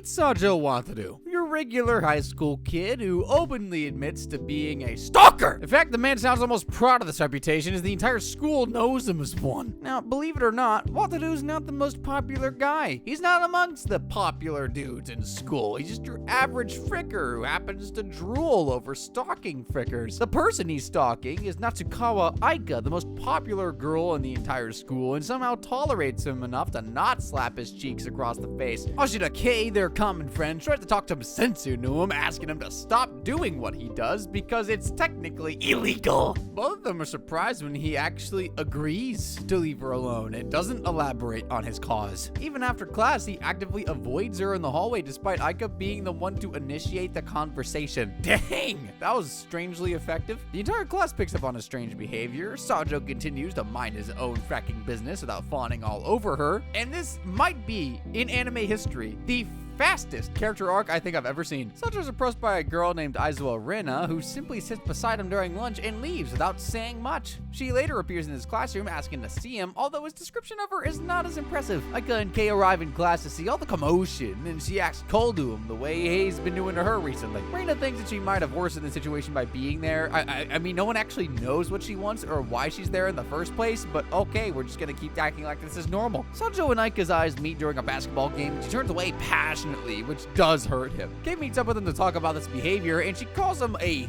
Sajo Wataru, your regular high school kid who openly admits to being a stalker. In fact, the man sounds almost proud of this reputation as the entire school knows him as one. Now, believe it or not, Wataru's not the most popular guy. He's not amongst the popular dudes in school. He's just your average fricker who happens to drool over stalking frickers. The person he's stalking is Natsukawa Aika, the most popular girl in the entire school, and somehow tolerates him enough to not slap his cheeks across the face. Ashida K, their common friend, tries to talk some sense into him, asking him to stop doing what he does because it's technically illegal. Both of them are surprised when he actually agrees to leave her alone and doesn't elaborate on his cause. Even after class, he actively avoids her in the hallway despite Aika being the one to initiate the conversation. Dang, that was strangely effective. The entire class picks up on his strange behavior. Sajo continues to mind his own fracking business without fawning all over her, and this might be, in anime history, the fastest character arc I think I've ever seen. Sajo's approached by a girl named Aizawa Rena, who simply sits beside him during lunch and leaves without saying much. She later appears in his classroom asking to see him, although his description of her is not as impressive. Aika and Kei arrive in class to see all the commotion, and she acts cold to him the way he's been doing to her recently. Rena thinks that she might have worsened the situation by being there. I mean, no one actually knows what she wants or why she's there in the first place, but okay, we're just gonna keep acting like this is normal. Sajo and Aika's eyes meet during a basketball game, and she turns away passionately, which does hurt him. Kei meets up with him to talk about this behavior, and she calls him a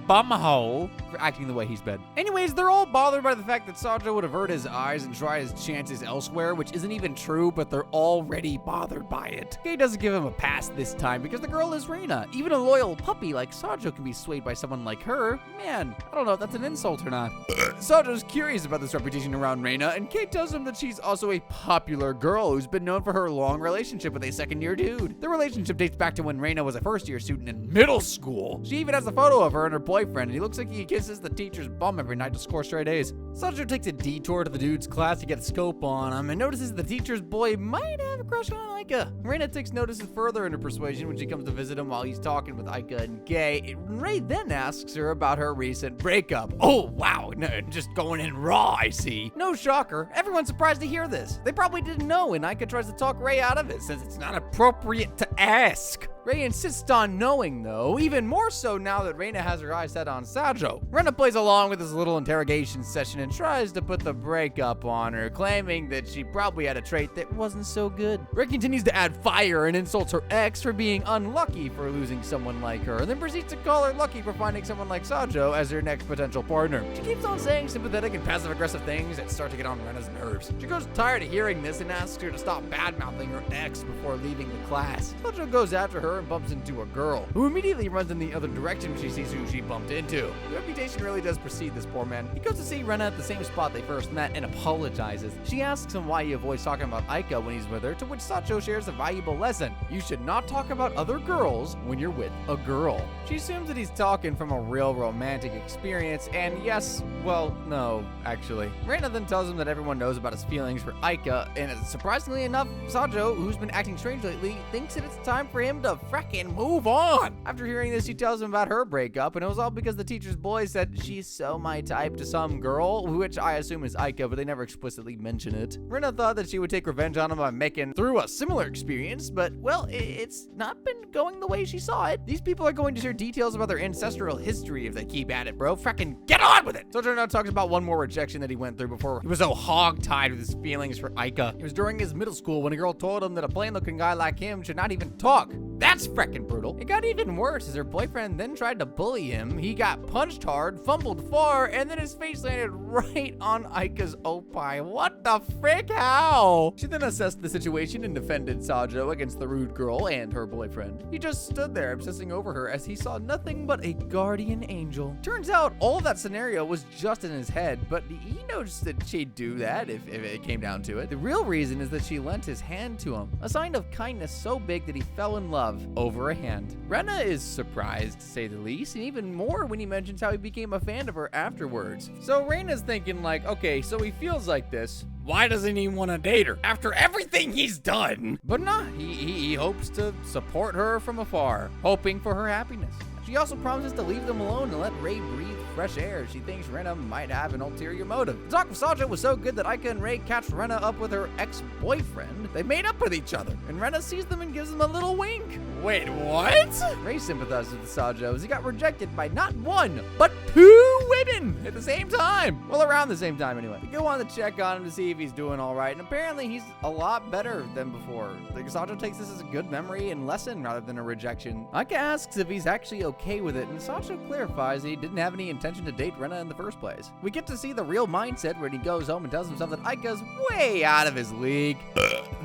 bumhole for acting the way he's been. Anyways, they're all bothered by the fact that Sajo would avert his eyes and try his chances elsewhere, which isn't even true, but they're already bothered by it. Kei doesn't give him a pass this time because the girl is Reina. Even a loyal puppy like Sajo can be swayed by someone like her. Man, I don't know if that's an insult or not. Sajo's curious about this reputation around Reina, and Kei tells him that she's also a popular girl who's been known for her long relationship with a second-year dude. The relationship dates back to when Reina was a first-year student in middle school. She even has a photo of her and her boyfriend, and he looks like he kisses the teacher's bum every night to score straight A's. Sajo takes a detour to the dude's class to get a scope on him and notices the teacher's boy might have a crush on Aika. Reina takes notice further in her persuasion when she comes to visit him while he's talking with Aika and Kei. Ray then asks her about her recent breakup. Oh wow, no, just going in raw, I see. No shocker, everyone's surprised to hear this. They probably didn't know, and Aika tries to talk Ray out of it since it's not appropriate to ask. Ray insists on knowing, though, even more so now that Reina has her eyes set on Sajo. Reina plays along with this little interrogation session and tries to put the breakup on her, claiming that she probably had a trait that wasn't so good. Ray continues to add fire and insults her ex for being unlucky for losing someone like her, and then proceeds to call her lucky for finding someone like Sajo as her next potential partner. She keeps on saying sympathetic and passive-aggressive things that start to get on Reina's nerves. She grows tired of hearing this and asks her to stop bad-mouthing her ex before leaving the class. Sajo goes after her and bumps into a girl, who immediately runs in the other direction when she sees who she bumped into. The reputation really does precede this poor man. He goes to see Reina at the same spot they first met and apologizes. She asks him why he avoids talking about Aika when he's with her, to which Sajo shares a valuable lesson. You should not talk about other girls when you're with a girl. She assumes that he's talking from a real romantic experience, and yes, well, no, actually. Reina then tells him that everyone knows about his feelings for Aika, and surprisingly enough, Sajo, who's been acting strange lately, thinks that it's time for him to fracking move on. After hearing this, she tells him about her breakup, and it was all because the teacher's boy said she's so my type to some girl, which I assume is Aika, but they never explicitly mention it. Reina thought that she would take revenge on him by making through a similar experience, but well, it's not been going the way she saw it. These people are going to share details about their ancestral history if they keep at it, bro. Fracking get on with it. Sajo now talks about one more rejection that he went through before he was so hog-tied with his feelings for Aika. It was during his middle school when a girl told him that a plain-looking guy like him should not even talk. That's frickin' brutal. It got even worse as her boyfriend then tried to bully him. He got punched hard, fumbled far, and then his face landed right on Aika's opie. What the frick? How? She then assessed the situation and defended Sajo against the rude girl and her boyfriend. He just stood there obsessing over her as he saw nothing but a guardian angel. Turns out all that scenario was just in his head, but he noticed that she'd do that if it came down to it. The real reason is that she lent his hand to him, a sign of kindness so big that he fell in love over a hand. Reina is surprised, to say the least, and even more when he mentions how he became a fan of her afterwards. So Reina's thinking like, okay, so he feels like this. Why doesn't he want to date her after everything he's done? But nah, he hopes to support her from afar, hoping for her happiness. She also promises to leave them alone and let Rei breathe fresh air. She thinks Rena might have an ulterior motive. The talk of Sajo was so good that Aika and Rei catch Rena up with her ex-boyfriend. They made up with each other, and Rena sees them and gives them a little wink. Wait, what? Rei sympathizes with Sajo as he got rejected by not one, but 2 women at the same time. Well, around the same time anyway. They go on to check on him to see if he's doing all right, and apparently he's a lot better than before. Sajo takes this as a good memory and lesson rather than a rejection. Aika asks if he's actually okay with it, and Sajo clarifies he didn't have any intention to date Rena in the first place. We get to see the real mindset when he goes home and tells himself that Aika's way out of his league.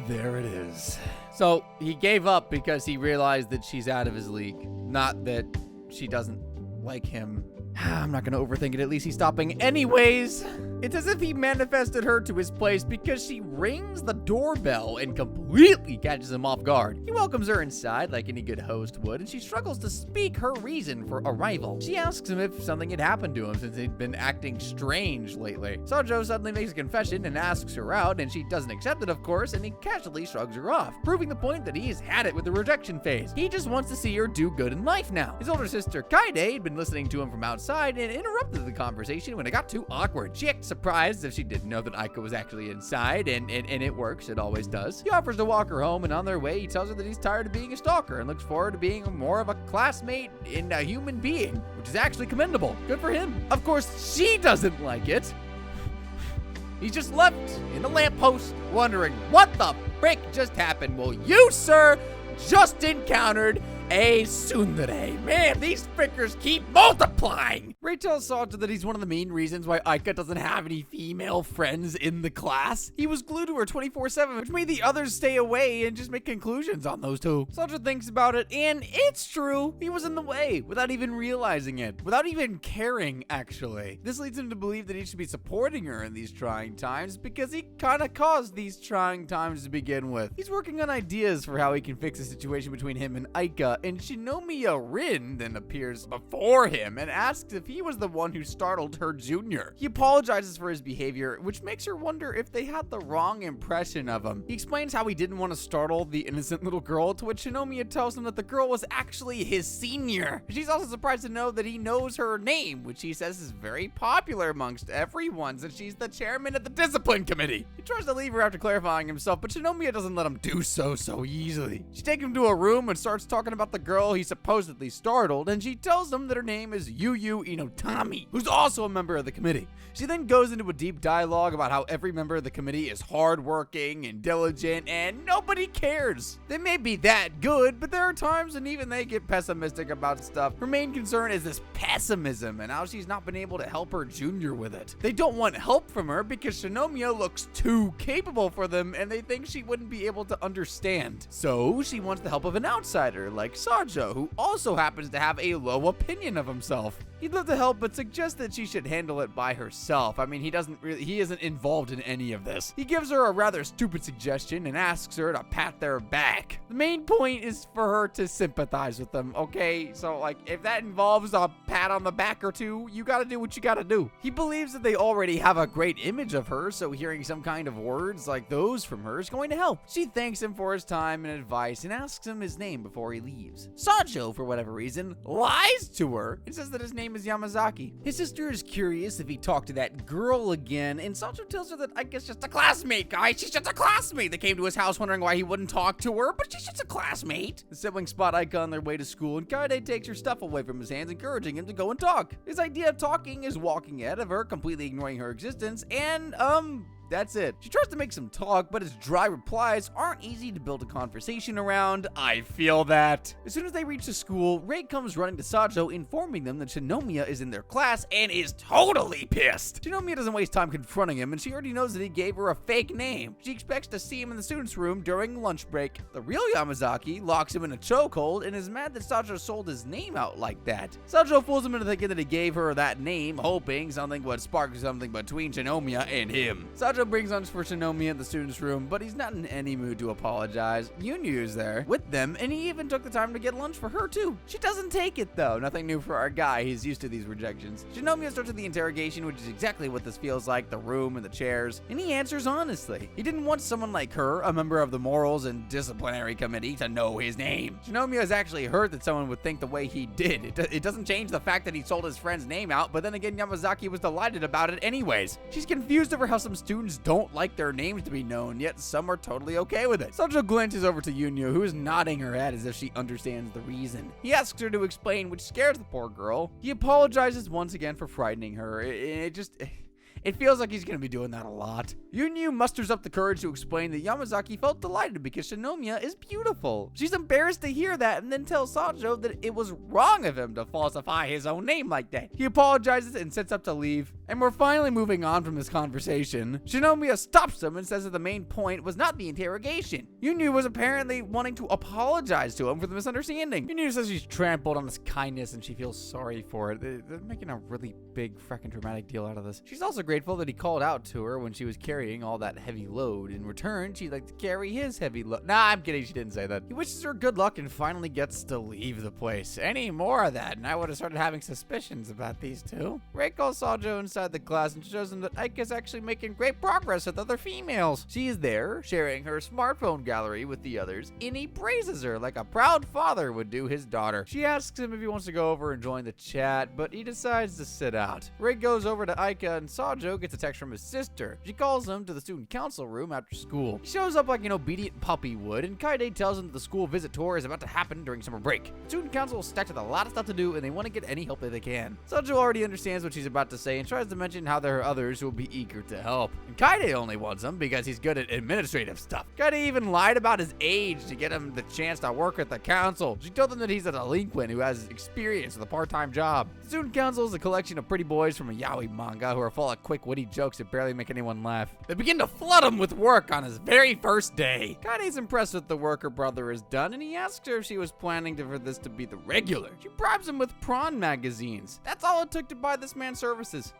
There it is. So he gave up because he realized that she's out of his league, not that she doesn't like him. I'm not gonna overthink it, at least he's stopping anyways. It's as if he manifested her to his place because she rings the doorbell and completely catches him off guard. He welcomes her inside like any good host would, and she struggles to speak her reason for arrival. She asks him if something had happened to him since he'd been acting strange lately. Sajo suddenly makes a confession and asks her out, and she doesn't accept it, of course, and he casually shrugs her off, proving the point that he's had it with the rejection phase. He just wants to see her do good in life now. His older sister, Kaide, had been listening to him from outside and interrupted the conversation when it got too awkward. She acts surprised as if she didn't know that Aika was actually inside, and it works, it always does. He offers to walk her home, and on their way, he tells her that he's tired of being a stalker and looks forward to being more of a classmate and a human being, which is actually commendable. Good for him. Of course, she doesn't like it. He's just left in the lamppost wondering what the frick just happened. Well, you, sir, just encountered a tsundere. Man, these frickers keep multiplying. Rei tells Sajo that he's one of the main reasons why Aika doesn't have any female friends in the class. He was glued to her 24/7, which made the others stay away and just make conclusions on those two. Sajo thinks about it, and it's true. He was in the way without even realizing it, without even caring, actually. This leads him to believe that he should be supporting her in these trying times because he kind of caused these trying times to begin with. He's working on ideas for how he can fix the situation between him and Aika, and Shinomiya Rin then appears before him and asks if he was the one who startled her junior. He apologizes for his behavior, which makes her wonder if they had the wrong impression of him. He explains how he didn't want to startle the innocent little girl, to which Shinomiya tells him that the girl was actually his senior. She's also surprised to know that he knows her name, which he says is very popular amongst everyone since she's the chairman of the discipline committee. He tries to leave her after clarifying himself, but Shinomiya doesn't let him do so easily. She takes him to a room and starts talking about the girl he supposedly startled, and she tells him that her name is Yu Inotami, who's also a member of the committee. She then goes into a deep dialogue about how every member of the committee is hardworking and diligent, and nobody cares. They may be that good, but there are times when even they get pessimistic about stuff. Her main concern is this pessimism and how she's not been able to help her junior with it. They don't want help from her because Shinomiya looks too capable for them, and they think she wouldn't be able to understand. So she wants the help of an outsider like Sajo, who also happens to have a low opinion of himself. He'd love to help, but suggests that she should handle it by herself. I mean, he isn't involved in any of this. He gives her a rather stupid suggestion and asks her to pat their back. The main point is for her to sympathize with them, okay? So, like, if that involves a pat on the back or two, you gotta do what you gotta do. He believes that they already have a great image of her, so hearing some kind of words like those from her is going to help. She thanks him for his time and advice and asks him his name before he leaves. Sajo, for whatever reason, lies to her and says that his name is Yamazaki. His sister is curious if he talked to that girl again, and Sajo tells her that I guess just a classmate, guys. She's just a classmate. They came to his house wondering why he wouldn't talk to her, but she's just a classmate. The siblings spot Aika on their way to school, and Kaede takes her stuff away from his hands, encouraging him to go and talk. His idea of talking is walking ahead of her, completely ignoring her existence, and, that's it. She tries to make some talk, but his dry replies aren't easy to build a conversation around. I feel that. As soon as they reach the school, Rei comes running to Sajo, informing them that Shinomiya is in their class and is totally pissed. Shinomiya doesn't waste time confronting him, and she already knows that he gave her a fake name. She expects to see him in the students' room during lunch break. The real Yamazaki locks him in a chokehold and is mad that Sajo sold his name out like that. Sajo fools him into thinking that he gave her that name, hoping something would spark something between Shinomiya and him. Sajo Sajo brings lunch for Shinomiya in the student's room, but he's not in any mood to apologize. Yunyu's there with them, and he even took the time to get lunch for her too. She doesn't take it though. Nothing new for our guy. He's used to these rejections. Shinomiya starts with the interrogation, which is exactly what this feels like, the room and the chairs, and he answers honestly. He didn't want someone like her, a member of the Morals and Disciplinary Committee, to know his name. Shinomiya has actually heard that someone would think the way he did. It doesn't change the fact that he sold his friend's name out, but then again, Yamazaki was delighted about it anyways. She's confused over how some students don't like their names to be known, yet some are totally okay with it. Sajo glances over to Yunyu, who is nodding her head as if she understands the reason. He asks her to explain, which scares the poor girl. He apologizes once again for frightening her. It feels like he's going to be doing that a lot. Yunyu musters up the courage to explain that Yamazaki felt delighted because Shinomiya is beautiful. She's embarrassed to hear that and then tells Sajo that it was wrong of him to falsify his own name like that. He apologizes and sets up to leave. And we're finally moving on from this conversation. Shinomiya stops him and says that the main point was not the interrogation. Yunyu was apparently wanting to apologize to him for the misunderstanding. Yunyu says she's trampled on his kindness and she feels sorry for it. They're making a really big freaking dramatic deal out of this. She's also grateful that he called out to her when she was carrying all that heavy load. In return, she'd like to carry his heavy load. Nah, I'm kidding, she didn't say that. He wishes her good luck and finally gets to leave the place. Any more of that, and I would have started having suspicions about these two. Rei calls Sajo inside the class and shows him that Ike is actually making great progress with other females. She is there, sharing her smartphone gallery with the others, and he praises her like a proud father would do his daughter. She asks him if he wants to go over and join the chat, but he decides to sit out. Rei goes over to Ike and Sajo gets a text from his sister. She calls him to the student council room after school. He shows up like an obedient puppy would, and Kaide tells him that the school visit tour is about to happen during summer break. The student council is stacked with a lot of stuff to do, and they want to get any help that they can. Sajo already understands what she's about to say and tries to mention how there are others who will be eager to help. And Kaide only wants him because he's good at administrative stuff. Kaide even lied about his age to get him the chance to work at the council. She told him that he's a delinquent who has experience with a part-time job. The student council is a collection of pretty boys from a yaoi manga who are full of quick, witty jokes that barely make anyone laugh. They begin to flood him with work on his very first day. Kaide's impressed with the work her brother has done, and he asks her if she was planning for this to be the regular. She bribes him with prawn magazines. That's all it took to buy this man's services.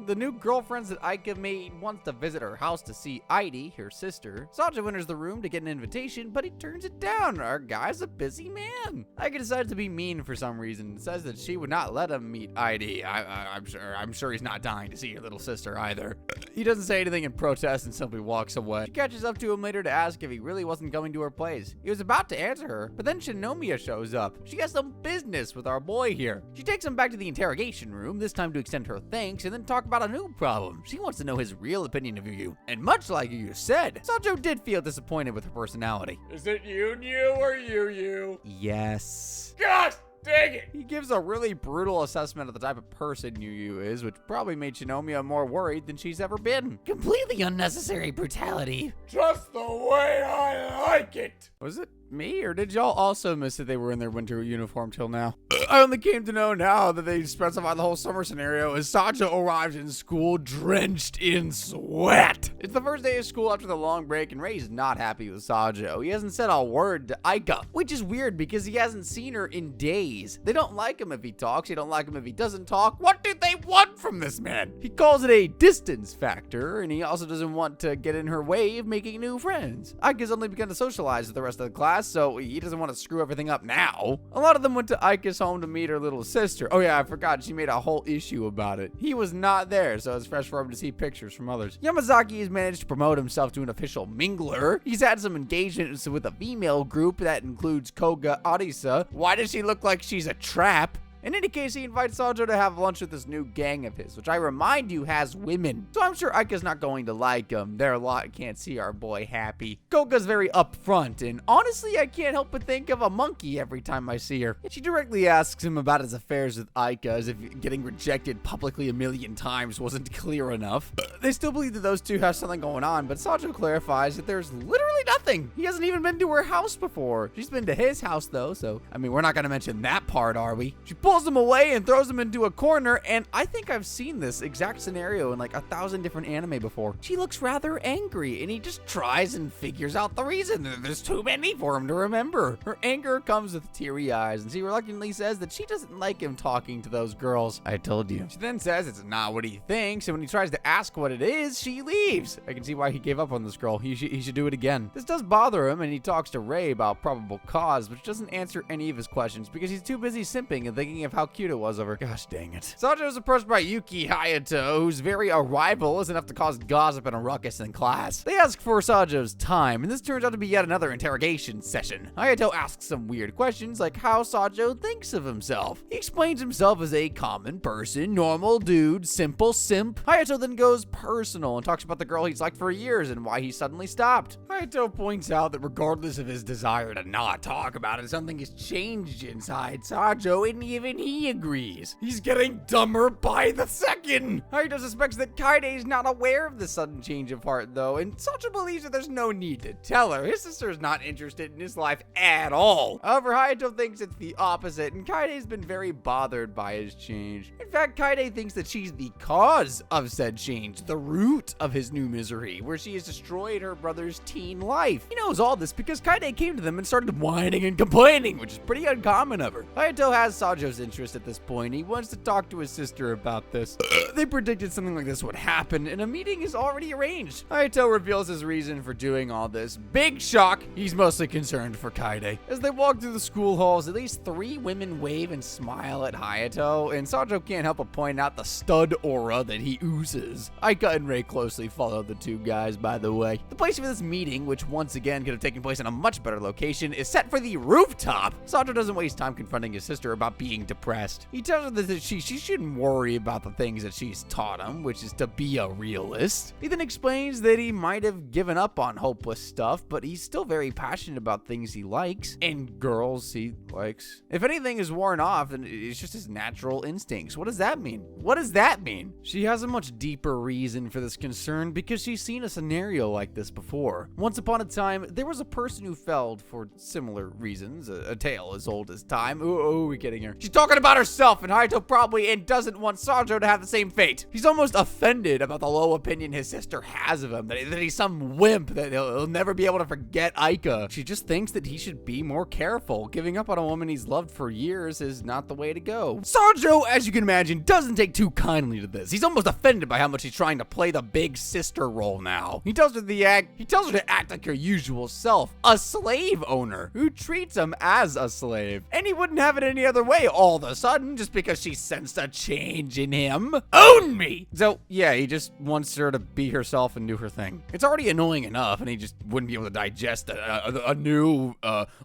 The new girlfriends that Aika made wants to visit her house to see Aidi, her sister. Sajo enters the room to get an invitation, but he turns it down. Our guy's a busy man. Aika decides to be mean for some reason and says that she would not let him meet Aidi. I'm sure he's not dying to see your little sister either. He doesn't say anything in protest and simply walks away. She catches up to him later to ask if he really wasn't going to her place. He was about to answer her, but then Shinomiya shows up. She has some business with our boy here. She takes him back to the interrogation room, this time to extend her thanks and then talk about a new problem. She wants to know his real opinion of Yu. And much like you said, Sajo did feel disappointed with her personality. Is it Yu or Yu? Yes. God dang it! He gives a really brutal assessment of the type of person Yu is, which probably made Shinomiya more worried than she's ever been. Completely unnecessary brutality. Just the way I like it! Was it me, or did y'all also miss that they were in their winter uniform till now? I only came to know now that they specify the whole summer scenario as Sajo arrives in school drenched in sweat. It's the first day of school after the long break, and Rei's not happy with Sajo. He hasn't said a word to Aika, which is weird because he hasn't seen her in days. They don't like him if he talks, they don't like him if he doesn't talk. What do they want from this man? He calls it a distance factor, and he also doesn't want to get in her way of making new friends. Aika's only begun to socialize with the rest of the class, so he doesn't want to screw everything up now. A lot of them went to Aika's home to meet her little sister. Oh yeah, I forgot, she made a whole issue about it. He was not there, so it's fresh for him to see pictures from others. Yamazaki has managed to promote himself to an official mingler. He's had some engagements with a female group that includes Koga Arisa. Why does she look like she's a trap? In any case, he invites Sajo to have lunch with this new gang of his, which I remind you has women. So I'm sure Aika's not going to like him. They're a lot can't see our boy happy. Koga's very upfront, and honestly, I can't help but think of a monkey every time I see her. She directly asks him about his affairs with Aika, as if getting rejected publicly a million times wasn't clear enough. They still believe that those two have something going on, but Sajo clarifies that there's literally nothing. He hasn't even been to her house before. She's been to his house, though, so, I mean, we're not going to mention that part, are we? She pulls pulls him away and throws him into a corner, and I think I've seen this exact scenario in like 1,000 different anime before. She looks rather angry, and he just tries and figures out the reason. There's too many for him to remember. Her anger comes with teary eyes, and she reluctantly says that she doesn't like him talking to those girls. I told you. She then says it's not what he thinks, and when he tries to ask what it is, she leaves. I can see why he gave up on this girl. He should do it again. This does bother him, and he talks to Ray about probable cause, which doesn't answer any of his questions because he's too busy simping and thinking of how cute it was of her. Gosh dang it. Sajo is approached by Yuki Hayato, whose very arrival is enough to cause gossip and a ruckus in class. They ask for Sajo's time, and this turns out to be yet another interrogation session. Hayato asks some weird questions like how Sajo thinks of himself. He explains himself as a common person, normal dude, simple simp. Hayato then goes personal and talks about the girl he's liked for years and why he suddenly stopped. Hayato points out that regardless of his desire to not talk about it, something has changed inside Sajo, and even he agrees. He's getting dumber by the second. Hayato suspects that Kaede is not aware of the sudden change of heart, though, and Sajo believes that there's no need to tell her. His sister is not interested in his life at all. However, Hayato thinks it's the opposite, and Kaide's been very bothered by his change. In fact, Kaede thinks that she's the cause of said change, the root of his new misery, where she has destroyed her brother's teen life. He knows all this because Kaede came to them and started whining and complaining, which is pretty uncommon of her. Hayato has Sajo's interest at this point. He wants to talk to his sister about this. They predicted something like this would happen, and a meeting is already arranged. Hayato reveals his reason for doing all this. Big shock, he's mostly concerned for Kaede. As they walk through the school halls, at least 3 women wave and smile at Hayato, and Sajo can't help but point out the stud aura that he oozes. Aika and Ray closely follow the two guys, by the way. The place for this meeting, which once again could have taken place in a much better location, is set for the rooftop. Sajo doesn't waste time confronting his sister about being depressed. He tells her that she shouldn't worry about the things that she's taught him, which is to be a realist. He then explains that he might have given up on hopeless stuff, but he's still very passionate about things he likes and girls he likes. If anything is worn off, then it's just his natural instincts. What does that mean? What does that mean? She has a much deeper reason for this concern because she's seen a scenario like this before. Once upon a time, there was a person who failed for similar reasons, a tale as old as time. Who are we kidding here? She's talking about herself, and Hayato probably doesn't want Sajo to have the same fate. He's almost offended about the low opinion his sister has of him, that he's some wimp, that he'll never be able to forget Aika. She just thinks that he should be more careful. Giving up on a woman he's loved for years is not the way to go. Sajo, as you can imagine, doesn't take too kindly to this. He's almost offended by how much she's trying to play the big sister role now. He tells her to act like her usual self, a slave owner who treats him as a slave. And he wouldn't have it any other way all of a sudden just because she sensed a change in him. Own me! So yeah, he just wants her to be herself and do her thing. It's already annoying enough, and he just wouldn't be able to digest a new,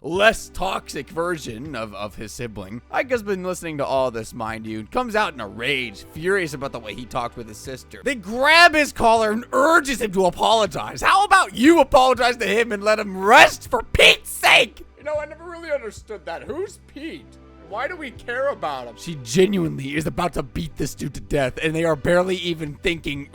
less toxic version of his sibling. Aika's been listening to all this, mind you, comes out in a rage, furious about the way he talked with his sister. They grab his collar and urges him to apologize. How about you apologize to him and let him rest for Pete's sake? You know, I never really understood that. Who's Pete? Why do we care about him? She genuinely is about to beat this dude to death, and they are barely even thinking,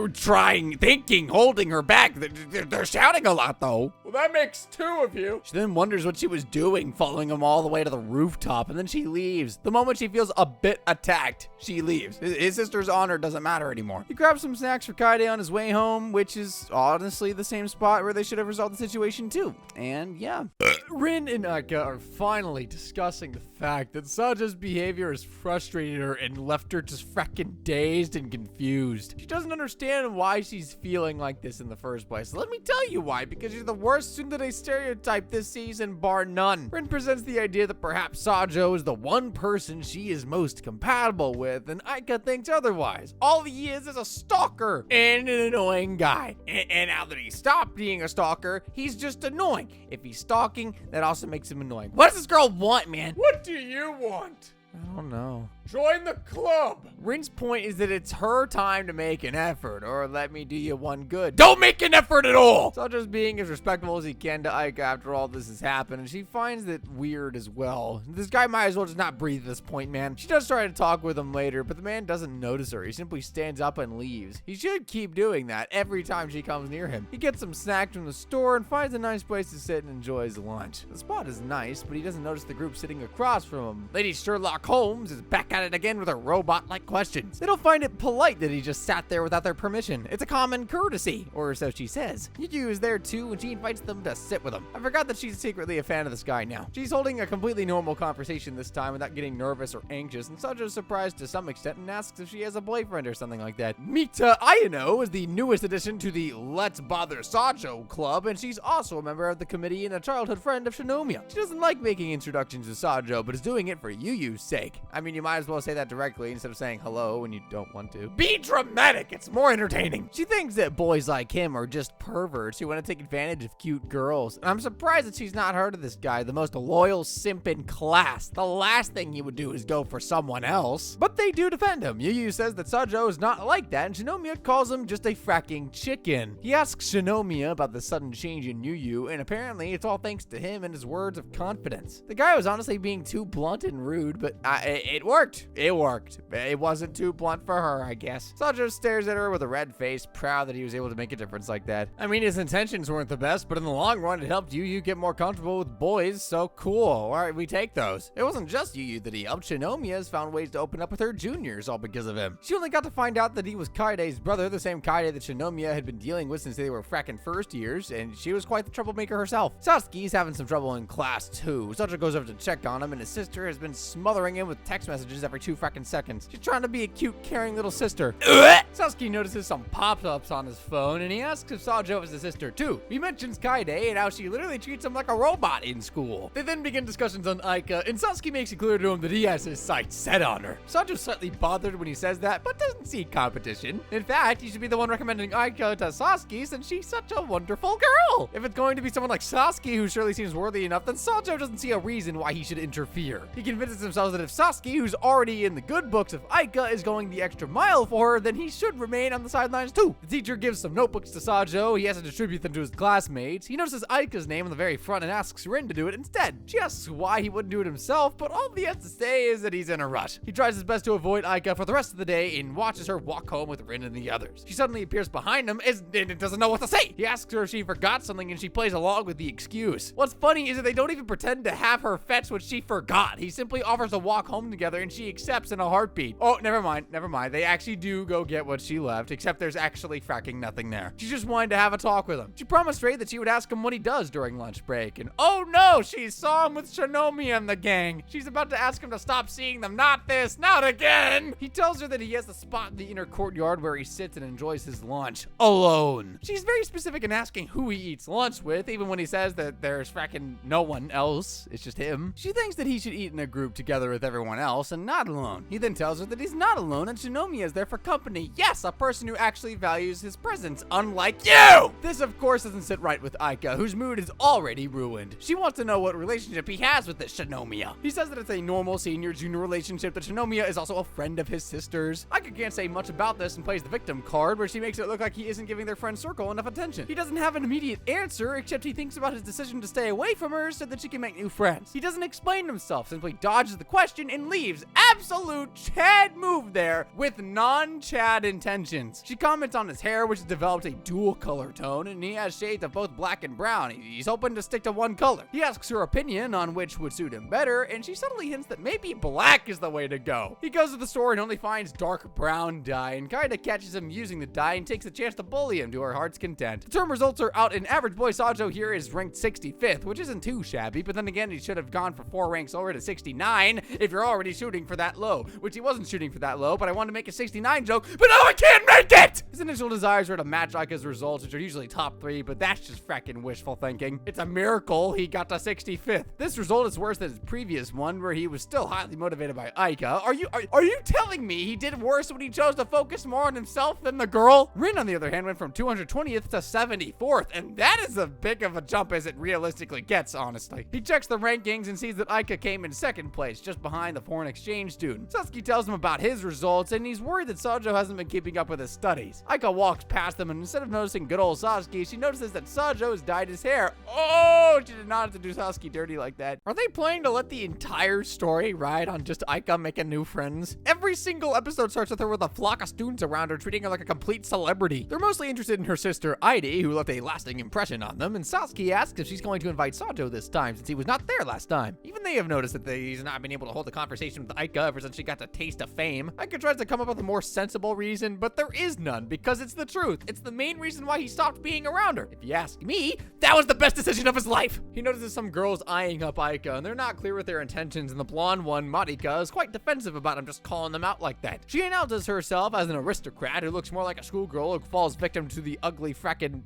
holding her back. They're shouting a lot, though. Well, that makes 2 of you. She then wonders what she was doing, following him all the way to the rooftop, and then she leaves. The moment she feels a bit attacked, she leaves. His sister's honor doesn't matter anymore. He grabs some snacks for Kaede on his way home, which is honestly the same spot where they should have resolved the situation, too. And yeah. Rin and Aika are finally discussing the fact that Sajo's behavior has frustrated her and left her just frackin' dazed and confused. She doesn't understand why she's feeling like this in the first place. Let me tell you why, because you're the worst tsundere stereotype this season, bar none. Rin presents the idea that perhaps Sajo is the one person she is most compatible with, and Aika thinks otherwise. All he is a stalker and an annoying guy. And now that he stopped being a stalker, he's just annoying. If he's stalking, that also makes him annoying. What does this girl want, man? What do you want? I don't know. Join the club. Rin's point is that it's her time to make an effort, or let me do you one good. Don't make an effort at all! Sajo's being as respectful as he can to Aika after all this has happened, and she finds it weird as well. This guy might as well just not breathe at this point, man. She does try to talk with him later, but the man doesn't notice her. He simply stands up and leaves. He should keep doing that every time she comes near him. He gets some snacks from the store and finds a nice place to sit and enjoys lunch. The spot is nice, but he doesn't notice the group sitting across from him. Lady Sherlock Sherlock Holmes is back at it again with her robot-like questions. They don't find it polite that he just sat there without their permission. It's a common courtesy, or so she says. Yuyu is there too, and she invites them to sit with him. I forgot that she's secretly a fan of this guy now. She's holding a completely normal conversation this time without getting nervous or anxious, and Sajo's surprised to some extent and asks if she has a boyfriend or something like that. Mita Ayano is the newest addition to the Let's Bother Sajo club, and she's also a member of the committee and a childhood friend of Shinomiya. She doesn't like making introductions to Sajo, but is doing it for Yuyu's sake. I mean, you might as well say that directly instead of saying hello when you don't want to. Be dramatic! It's more entertaining! She thinks that boys like him are just perverts who want to take advantage of cute girls. And I'm surprised that she's not heard of this guy, the most loyal simp in class. The last thing he would do is go for someone else. But they do defend him. Yuyu says that Sajo is not like that, and Shinomiya calls him just a fracking chicken. He asks Shinomiya about the sudden change in Yuyu, and apparently it's all thanks to him and his words of confidence. The guy was honestly being too blunt and rude, but it worked. It worked. It wasn't too blunt for her, I guess. Sajo stares at her with a red face, proud that he was able to make a difference like that. I mean, his intentions weren't the best, but in the long run, it helped Yuyu get more comfortable with boys, so cool. All right, we take those. It wasn't just Yuyu that he helped. Shinomiya has found ways to open up with her juniors, all because of him. She only got to find out that he was Kaide's brother, the same Kaide that Shinomiya had been dealing with since they were fracking first years, and she was quite the troublemaker herself. Satsuki's having some trouble in class too. Sajo goes over to check on him, and his sister has been smothering him with text messages every 2 fracking seconds. She's trying to be a cute, caring little sister. Satsuki notices some pop-ups on his phone, and he asks if Sajo is his sister too. He mentions Kaide and how she literally treats him like a robot in school. They then begin discussions on Aika, and Satsuki makes it clear to him that he has his sights set on her. Sajo's slightly bothered when he says that, but doesn't see competition. In fact, he should be the one recommending Aika to Satsuki since she's such a wonderful girl. If it's going to be someone like Satsuki who surely seems worthy enough, then Sajo doesn't see a reason why he should interfere. He convinces himself that if Satsuki, who's already in the good books of Aika, is going the extra mile for her, then he should remain on the sidelines too. The teacher gives some notebooks to Sajo. He has to distribute them to his classmates. He notices Aika's name on the very front and asks Rin to do it instead. She asks why he wouldn't do it himself, but all he has to say is that he's in a rush. He tries his best to avoid Aika for the rest of the day and watches her walk home with Rin and the others. She suddenly appears behind him and doesn't know what to say. He asks her if she forgot something and she plays along with the excuse. What's funny is that they don't even pretend to have her fetch what she forgot. He simply offers to walk home together and she accepts in a heartbeat. Oh, never mind. They actually do go get what she left, except there's actually fracking nothing there. She just wanted to have a talk with him. She promised Ray that she would ask him what he does during lunch break, and oh no, she saw him with Shinomiya and the gang. She's about to ask him to stop seeing them. Not this, not again. He tells her that he has a spot in the inner courtyard where he sits and enjoys his lunch alone. She's very specific in asking who he eats lunch with, even when he says that there's fracking no one else. It's just him. She thinks that he should eat in a group together with everyone else and not alone. He then tells her that he's not alone and Shinomiya is there for company. Yes, a person who actually values his presence, unlike you! This, of course, doesn't sit right with Aika, whose mood is already ruined. She wants to know what relationship he has with this Shinomiya. He says that it's a normal senior-junior relationship, that Shinomiya is also a friend of his sister's. Aika can't say much about this and plays the victim card, where she makes it look like he isn't giving their friend circle enough attention. He doesn't have an immediate answer, except he thinks about his decision to stay away from her so that she can make new friends. He doesn't explain himself, simply dodges the question and leaves. Absolute Chad move there with non-Chad intentions. She comments on his hair, which has developed a dual color tone, and he has shades of both black and brown. He's hoping to stick to one color. He asks her opinion on which would suit him better, and she subtly hints that maybe black is the way to go. He goes to the store and only finds dark brown dye, and Kaida catches him using the dye and takes a chance to bully him to her heart's content. The term results are out, and average boy Sajo here is ranked 65th, which isn't too shabby, but then again, he should have gone for 4 ranks lower to 69 if you're already shooting for that low, which he wasn't shooting for that low, but I wanted to make a 69 joke, but now I can't make it! His initial desires were to match Aika's results, which are usually top 3, but that's just fracking wishful thinking. It's a miracle he got to 65th. This result is worse than his previous one, where he was still highly motivated by Aika. Are you telling me he did worse when he chose to focus more on himself than the girl? Rin, on the other hand, went from 220th to 74th, and that is as big of a jump as it realistically gets, honestly. He checks the rankings and sees that Aika came in 2nd place, just behind the foreign exchange student. Satsuki tells him about his results, and he's worried that Sajo hasn't been keeping up with his studies. Aika walks past them, and instead of noticing good old Satsuki, she notices that Sajo has dyed his hair. Oh, she did not have to do Satsuki dirty like that. Are they planning to let the entire story ride on just Aika making new friends? Every single episode starts with her with a flock of students around her, treating her like a complete celebrity. They're mostly interested in her sister, Aide, who left a lasting impression on them, and Satsuki asks if she's going to invite Sajo this time, since he was not there last time. Even they have noticed that he's not been able to hold a conversation with Aika ever since she got the taste of fame. Aika tries to come up with a more sensible reason, but there is none because it's the truth. It's the main reason why he stopped being around her. If you ask me, that was the best decision of his life. He notices some girls eyeing up Aika, and they're not clear with their intentions, and the blonde one, Marika, is quite defensive about him just calling them out like that. She announces herself as an aristocrat who looks more like a schoolgirl who falls victim to the ugly frackin',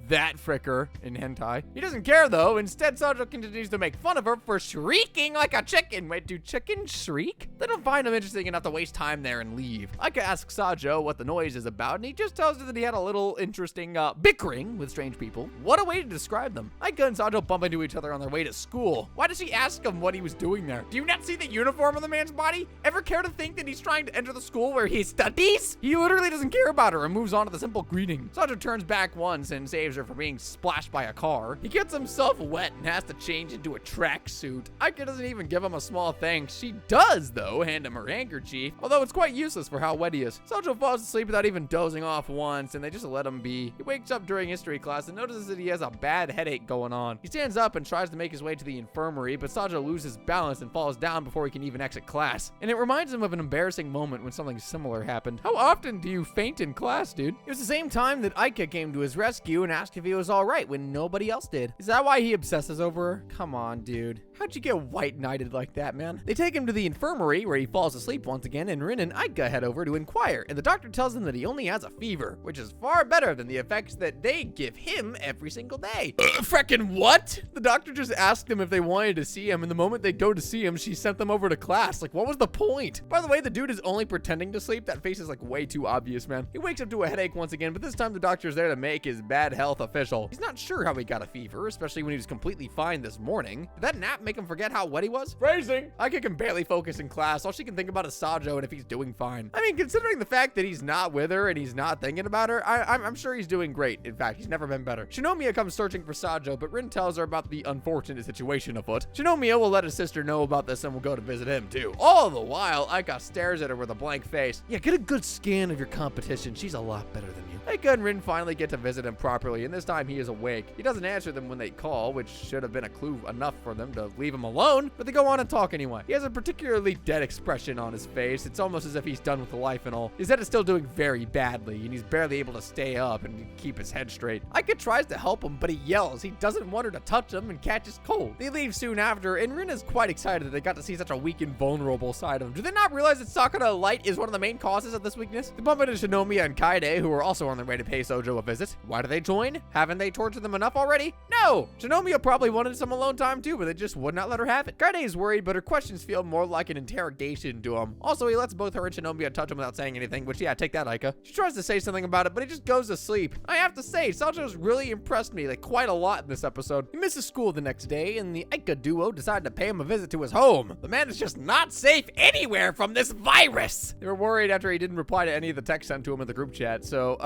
that fricker in hentai. He doesn't care though. Instead, Sanjo continues to make fun of her for shrieking like a chicken. Wait, do chickens shriek? They don't find him interesting enough to waste time there and leave. Aika asks Sanjo what the noise is about, and he just tells her that he had a little interesting bickering with strange people. What a way to describe them. Aika and Sanjo bump into each other on their way to school. Why does she ask him what he was doing there? Do you not see the uniform on the man's body? Ever care to think that he's trying to enter the school where he studies? He literally doesn't care about her and moves on to the simple greeting. Sanjo turns back once and saves her from being splashed by a car. He gets himself wet and has to change into a tracksuit. Aika doesn't even give him a small thanks. She does, though, hand him her handkerchief, although it's quite useless for how wet he is. Sanjo falls asleep without even dozing off once, and they just let him be. He wakes up during history class and notices that he has a bad headache going on. He stands up and tries to make his way to the infirmary, but Sanjo loses balance and falls down before he can even exit class. And it reminds him of an embarrassing moment when something similar happened. How often do you faint in class, dude? It was the same time that Aika came to his rescue and asked if he was alright when nobody else did. Is that why he obsesses over her? Come on, dude. How'd you get white-knighted like that, man? They take him to the infirmary where he falls asleep once again, and Rin and Aika head over to inquire, and the doctor tells him that he only has a fever, which is far better than the effects that they give him every single day. Frickin' what? The doctor just asked him if they wanted to see him, and the moment they go to see him, she sent them over to class. Like, what was the point? By the way, the dude is only pretending to sleep. That face is like way too obvious, man. He wakes up to a headache once again, but this time the doctor's there to make his bad health official. He's not sure how he got a fever, especially when he was completely fine this morning. Did that nap make him forget how wet he was? Phrasing. Aika can barely focus in class. All she can think about is Sanjo and if he's doing fine. I mean, considering the fact that he's not with her and he's not thinking about her, I'm sure he's doing great. In fact, he's never been better. Shinomiya comes searching for Sanjo, but Rin tells her about the unfortunate situation afoot. Shinomiya will let his sister know about this and will go to visit him too. All the while, Aika stares at her with a blank face. Yeah, get a good scan of your competition. She's a lot better than you. Aika and Rin finally get to visit him properly, and this time he is awake. He doesn't answer them when they call, which should have been a clue enough for them to leave him alone, but they go on and talk anyway. He has a particularly dead expression on his face. It's almost as if he's done with life and all. His head is still doing very badly, and he's barely able to stay up and keep his head straight. Aika tries to help him, but he yells. He doesn't want her to touch him and catches cold. They leave soon after, and Rin is quite excited that they got to see such a weak and vulnerable side of him. Do they not realize that Sakura Light is one of the main causes of this weakness? They bump into Shinomiya and Kaede, who are also on their way to pay Sojo a visit. Why do they join? Haven't they tortured them enough already? No! Shinomiya probably wanted some alone time too, but they just would not let her have it. Kaede is worried, but her questions feel more like an interrogation to him. Also, he lets both her and Shinomiya touch him without saying anything, which, yeah, take that, Aika. She tries to say something about it, but he just goes to sleep. I have to say, Sanjo's really impressed me, like, quite a lot in this episode. He misses school the next day, and the Aika duo decide to pay him a visit to his home. The man is just not safe anywhere from this virus! They were worried after he didn't reply to any of the texts sent to him in the group chat, so,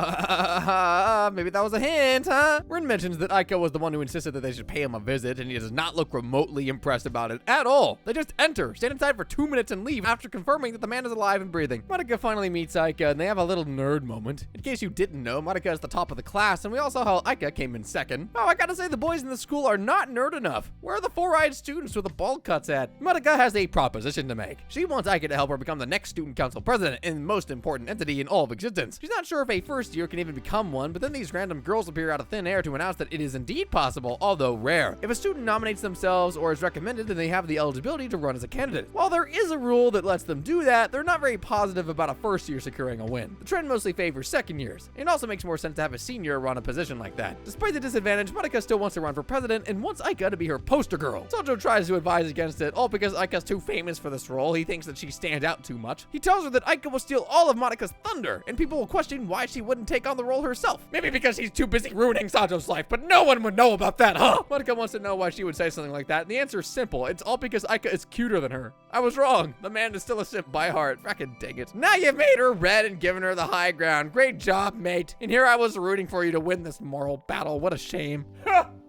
maybe that was a hint, huh? Rin mentions that Aika was the one who insisted that they should pay him a visit, and he does not look remotely impressed about it at all. They just enter, stand inside for 2 minutes, and leave after confirming that the man is alive and breathing. Marika finally meets Aika, and they have a little nerd moment. In case you didn't know, Marika is the top of the class, and we all saw how Aika came in second. Oh, I gotta say, the boys in the school are not nerd enough. Where are the four-eyed students with the bald cuts at? Marika has a proposition to make. She wants Aika to help her become the next student council president and most important entity in all of existence. She's not sure if a first year can even become one, but then these random girls appear out of thin air to announce that it is indeed possible, although rare. If a student nominates themselves or is recommended, then they have the eligibility to run as a candidate. While there is a rule that lets them do that, they're not very positive about a first year securing a win. The trend mostly favors second years. It also makes more sense to have a senior run a position like that. Despite the disadvantage, Marika still wants to run for president and wants Aika to be her poster girl. Sanjo tries to advise against it, all because Aika's too famous for this role. He thinks that she stands out too much. He tells her that Aika will steal all of Marika's thunder, and people will question why she wouldn't take on the role herself. Maybe because he's too busy ruining Sanjo's life, but no one would know about that, huh? Marika wants to know why she would say something like that, and the answer is simple. It's all because Aika is cuter than her. I was wrong. The man is still a simp by heart. Frackin' dang it. Now you've made her red and given her the high ground. Great job, mate. And here I was rooting for you to win this moral battle. What a shame.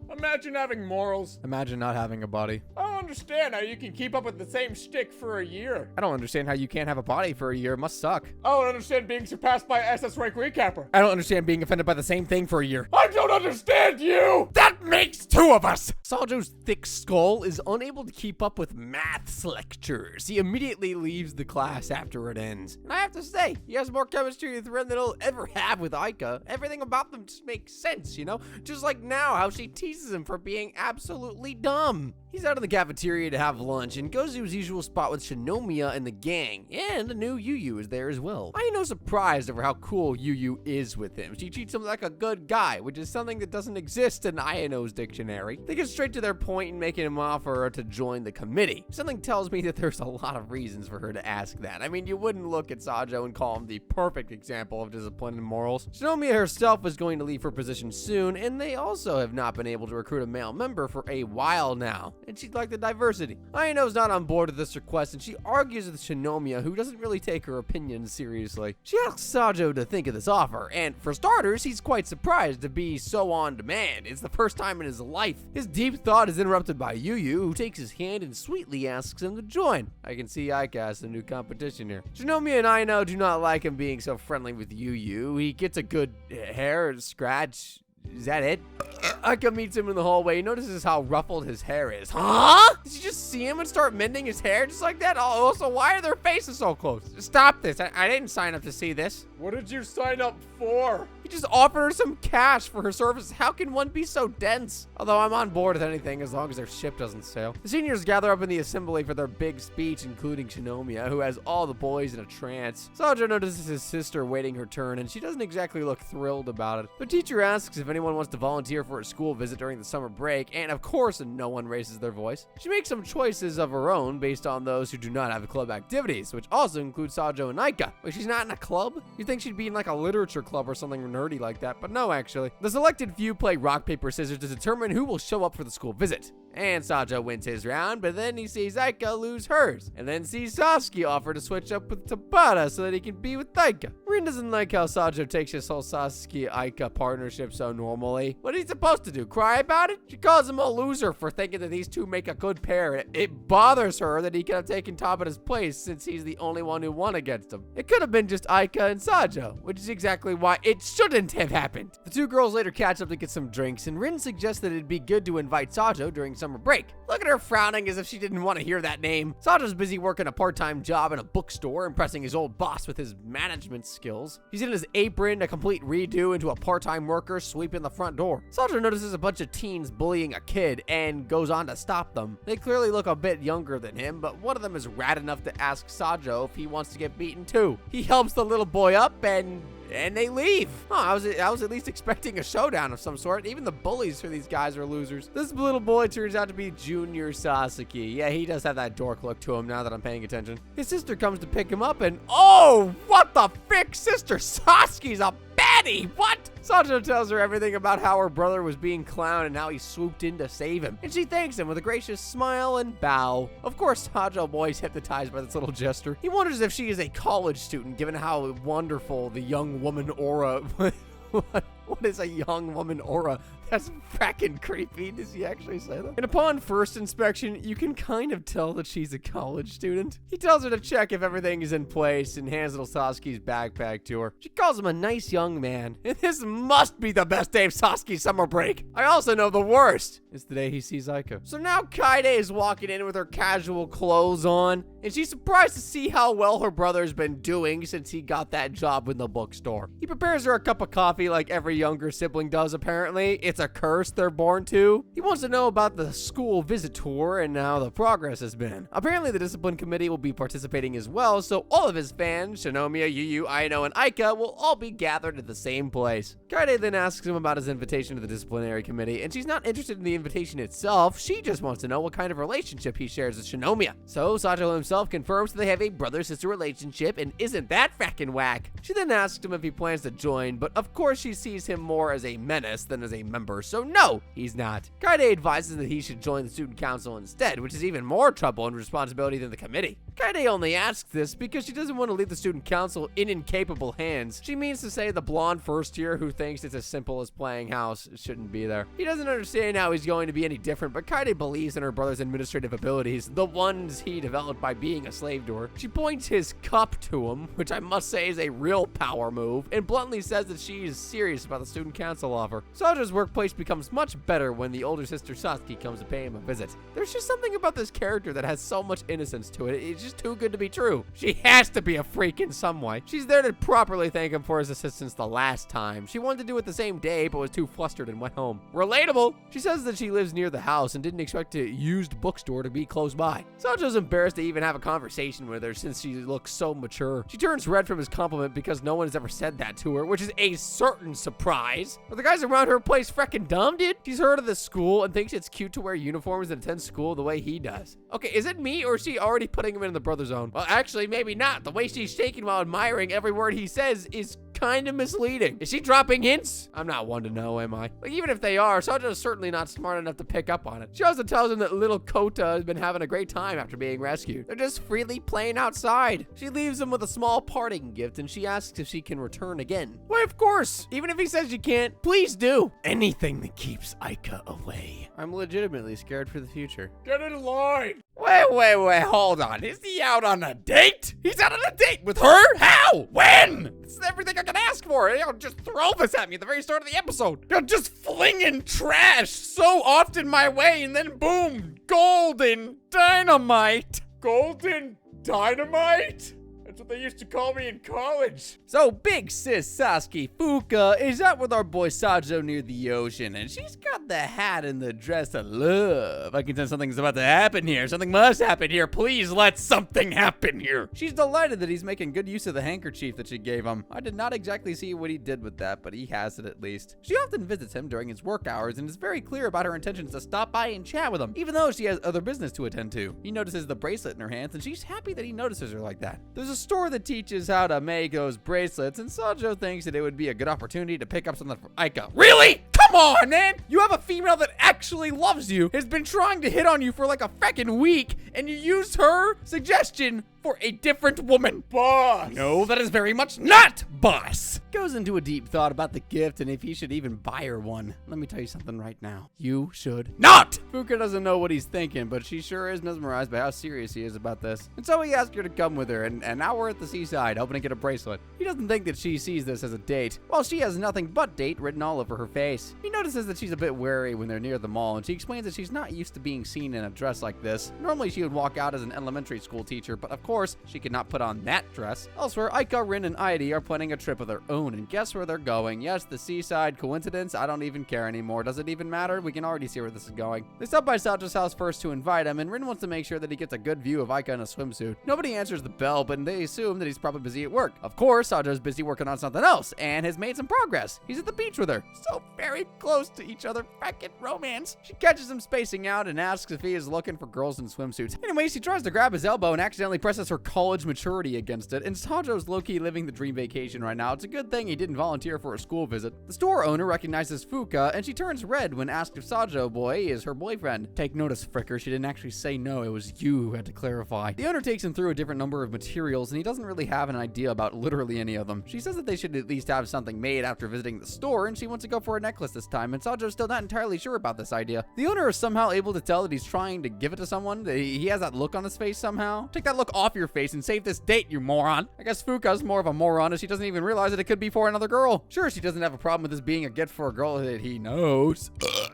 Imagine having morals. Imagine not having a body. I don't understand how you can keep up with the same shtick for a year. I don't understand how you can't have a body for a year. It must suck. I don't understand being surpassed by SS rank recapper. I don't understand being offended by the same thing for a year. I don't understand you! That makes two of us? Sajo's thick skull is unable to keep up with maths lectures. He immediately leaves the class after it ends. And I have to say, he has more chemistry with Ren than he'll ever have with Aika. Everything about them just makes sense, you know? Just like now, how she teases him for being absolutely dumb. He's out in the cafeteria to have lunch and goes to his usual spot with Shinomiya and the gang, and the new Yu is there as well. I ain't no surprised over how cool Yu is with him. She treats him like a good guy, which is something that doesn't exist in Ayano's dictionary. They get straight to their point in making him offer to join the committee. Something tells me that there's a lot of reasons for her to ask that. I mean, you wouldn't look at Sajo and call him the perfect example of discipline and morals. Shinomiya herself is going to leave her position soon, and they also have not been able to recruit a male member for a while now. And she'd like the diversity. Ayano's not on board with this request, and she argues with Shinomiya, who doesn't really take her opinions seriously. She asks Sajo to think of this offer, and for starters, he's quite surprised to be so on demand. It's the first time in his life. His deep thought is interrupted by Yu, who takes his hand and sweetly asks him to join. I can see Aika as the new competition here. Shinomiya and Ayano do not like him being so friendly with Yu. He gets a good hair scratch. Is that it? Aika meets him in the hallway. He notices how ruffled his hair is. Huh? Did you just see him and start mending his hair just like that? Also, why are their faces so close? Stop this. I didn't sign up to see this. What did you sign up for? He just offered her some cash for her service. How can one be so dense? Although I'm on board with anything as long as their ship doesn't sail. The seniors gather up in the assembly for their big speech, including Shinomiya, who has all the boys in a trance. Sajo notices his sister waiting her turn, and she doesn't exactly look thrilled about it. The teacher asks if anyone wants to volunteer for a school visit during the summer break, and of course no one raises their voice. She makes some choices of her own based on those who do not have club activities, which also include Sajo and Aika. But she's not in a club? You'd think she'd be in like a literature club or something nerdy like that, but no actually. The selected few play rock, paper, scissors to determine who will show up for the school visit. And Sajo wins his round, but then he sees Aika lose hers, and then sees Sasuke offer to switch up with Tabata so that he can be with Aika. Rin doesn't like how Sajo takes his whole Sasuke-Aika partnership so normally. What is he supposed to do, cry about it? She calls him a loser for thinking that these two make a good pair. It bothers her that he could have taken Tabata's place since he's the only one who won against him. It could have been just Aika and Sajo, which is exactly why it shouldn't have happened. The two girls later catch up to get some drinks, and Rin suggests that it'd be good to invite Sajo during summer break. Look at her frowning as if she didn't want to hear that name. Sajo's busy working a part-time job in a bookstore, impressing his old boss with his management skills. He's in his apron, a complete redo into a part-time worker sweeping the front door. Sajo notices a bunch of teens bullying a kid and goes on to stop them. They clearly look a bit younger than him, but one of them is rad enough to ask Sajo if he wants to get beaten too. He helps the little boy up and they leave. I was at least expecting a showdown of some sort. Even the bullies for these guys are losers. This little boy turns out to be Junior Sasuke. Yeah, he does have that dork look to him now that I'm paying attention. His sister comes to pick him up and, oh, what the frick, Sister Sasuke's a baddie. What? Sajo tells her everything about how her brother was being clowned and how he swooped in to save him. And she thanks him with a gracious smile and bow. Of course, Sajo boy's hypnotized by this little gesture. He wonders if she is a college student, given how wonderful the young woman aura. What is a young woman aura? That's fracking creepy. Does he actually say that? And upon first inspection, you can kind of tell that she's a college student. He tells her to check if everything is in place and hands little Sasuke's backpack to her. She calls him a nice young man. And this must be the best day of Sasuke's summer break. I also know the worst is the day he sees Aika. So now Kaede is walking in with her casual clothes on, and she's surprised to see how well her brother's been doing since he got that job in the bookstore. He prepares her a cup of coffee like every younger sibling does, apparently. It's a curse they're born to. He wants to know about the school visit tour and how the progress has been. Apparently the discipline committee will be participating as well, so all of his fans, Shinomiya, Yu, Ayano, and Aika, will all be gathered at the same place. Kaede then asks him about his invitation to the disciplinary committee, and she's not interested in the invitation itself. She just wants to know what kind of relationship he shares with Shinomiya. So Sajo himself confirms that they have a brother-sister relationship, and isn't that frackin' whack? She then asks him if he plans to join, but of course she sees him more as a menace than as a member, so no, he's not. Kaede advises that he should join the student council instead, which is even more trouble and responsibility than the committee. Kaede only asks this because she doesn't want to leave the student council in incapable hands. She means to say the blonde first year who thinks it's as simple as playing house shouldn't be there. He doesn't understand how he's going to be any different, but Kaede believes in her brother's administrative abilities, the ones he developed by being a slave to her. She points his cup to him, which I must say is a real power move, and bluntly says that she is serious about the student council offer. Sajo's workplace becomes much better when the older sister Satsuki comes to pay him a visit. There's just something about this character that has so much innocence to it. It's just too good to be true. She has to be a freak in some way. She's there to properly thank him for his assistance the last time. She wanted to do it the same day, but was too flustered and went home. Relatable! She says that she lives near the house and didn't expect a used bookstore to be close by. Sajo's embarrassed to even have a conversation with her since she looks so mature. She turns red from his compliment because no one has ever said that to her, which is a certain surprise. Are the guys around her place freckin' dumb, dude? She's heard of this school and thinks it's cute to wear uniforms and attend school the way he does. Okay, is it me or is she already putting him in the brother zone? Well, actually, maybe not. The way she's shaking while admiring every word he says is kind of misleading. Is she dropping hints? I'm not one to know, am I? Like, even if they are, Sajo's certainly not smart enough to pick up on it. She also tells him that little Kota has been having a great time after being rescued. They're just freely playing outside. She leaves him with a small parting gift and she asks if she can return again. Why, of course. Even if he says you can't, please do. Anything that keeps Aika away. I'm legitimately scared for the future. Get in line. Wait, hold on. Is he out on a date? He's out on a date with her? How? When? This is everything I can ask for. You'll just throw this at me at the very start of the episode. You're just flinging trash so often my way, and then boom, golden dynamite. Golden dynamite? That's what they used to call me in college. So big sis Sasuke Fuka is out with our boy Sajo near the ocean, and she's got the hat and the dress of love. I can tell something's about to happen here. Something must happen here. Please let something happen here. She's delighted that he's making good use of the handkerchief that she gave him. I did not exactly see what he did with that, but he has it at least. She often visits him during his work hours and is very clear about her intentions to stop by and chat with him, even though she has other business to attend to. He notices the bracelet in her hands, and she's happy that he notices her like that. There's a store that teaches how to make those bracelets, and Sajo thinks that it would be a good opportunity to pick up something for Aika. Really? Come on, man! You have a female that actually loves you, has been trying to hit on you for like a feckin' week, and you used her suggestion for a different woman. Boss! No, that is very much not boss! Goes into a deep thought about the gift and if he should even buy her one. Let me tell you something right now. You should not! Fuka doesn't know what he's thinking, but she sure is mesmerized by how serious he is about this. And so he asks her to come with her, and now we're at the seaside, hoping to get a bracelet. He doesn't think that she sees this as a date, while she has nothing but date written all over her face. He notices that she's a bit wary when they're near the mall, and she explains that she's not used to being seen in a dress like this. Normally she would walk out as an elementary school teacher, but of course, she could not put on that dress. Elsewhere, Aika, Rin, and Aidi are planning a trip of their own, and guess where they're going? Yes, the seaside. Coincidence? I don't even care anymore. Does it even matter? We can already see where this is going. They stop by Sajo's house first to invite him, and Rin wants to make sure that he gets a good view of Aika in a swimsuit. Nobody answers the bell, but they assume that he's probably busy at work. Of course, Sajo's busy working on something else, and has made some progress. He's at the beach with her. So very close to each other. Frackin' romance. She catches him spacing out and asks if he is looking for girls in swimsuits. Anyway, she tries to grab his elbow and accidentally presses her college maturity against it, and Sajo's low-key living the dream vacation right now. It's a good thing he didn't volunteer for a school visit. The store owner recognizes Fuka, and she turns red when asked if Sajo boy is her boyfriend. Take notice, Fricker, she didn't actually say no, it was you who had to clarify. The owner takes him through a different number of materials, and he doesn't really have an idea about literally any of them. She says that they should at least have something made after visiting the store, and she wants to go for a necklace this time, and Sajo's still not entirely sure about this idea. The owner is somehow able to tell that he's trying to give it to someone. He has that look on his face somehow. Take that look off your face and save this date, you moron. I guess Fuka's more of a moron as she doesn't even realize that it could be for another girl. Sure, she doesn't have a problem with this being a gift for a girl that he knows.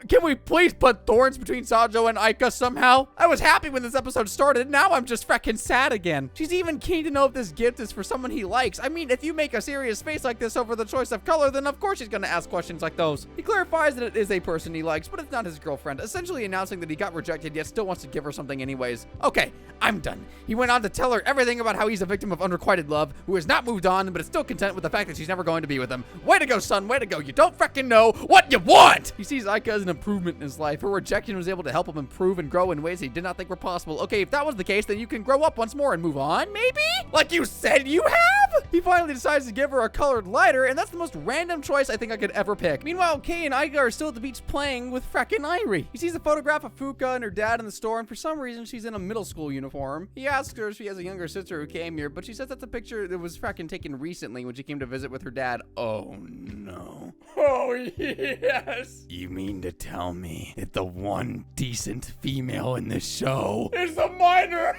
Can we please put thorns between Sajo and Aika somehow? I was happy when this episode started. Now I'm just freckin' sad again. She's even keen to know if this gift is for someone he likes. I mean, if you make a serious face like this over the choice of color, then of course she's gonna ask questions like those. He clarifies that it is a person he likes, but it's not his girlfriend, essentially announcing that he got rejected yet still wants to give her something anyways. Okay, I'm done. He went on to tell her everything about how he's a victim of unrequited love, who has not moved on, but is still content with the fact that she's never going to be with him. Way to go, son. Way to go. You don't freaking know what you want. He sees Aika as an improvement in his life. Her rejection was able to help him improve and grow in ways he did not think were possible. Okay, if that was the case, then you can grow up once more and move on, maybe? Like you said you have? He finally decides to give her a colored lighter, and that's the most random choice I think I could ever pick. Meanwhile, Kei and Aika are still at the beach playing with frackin' Irie. He sees a photograph of Fuka and her dad in the store, and for some reason, she's in a middle school uniform. He asks her if she has a younger sister who came here, but she says that's a picture that was frackin' taken recently when she came to visit with her dad. Oh, no. Oh, yes. You mean to tell me that the one decent female in this show It's a minor.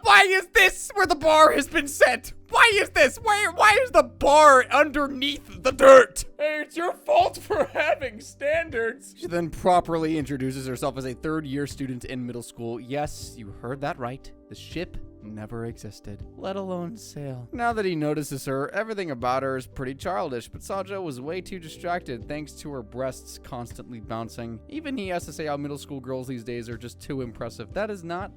Why is this where the bar has been set? Why is this? Why is the bar underneath the dirt? Hey, it's your fault for having standards. She then properly introduces herself as a third-year student in middle school. Yes, you heard that right. The ship never existed, let alone sail. Now that he notices her, everything about her is pretty childish, but Sajo was way too distracted thanks to her breasts constantly bouncing. Even he has to say how middle school girls these days are just too impressive. That is not,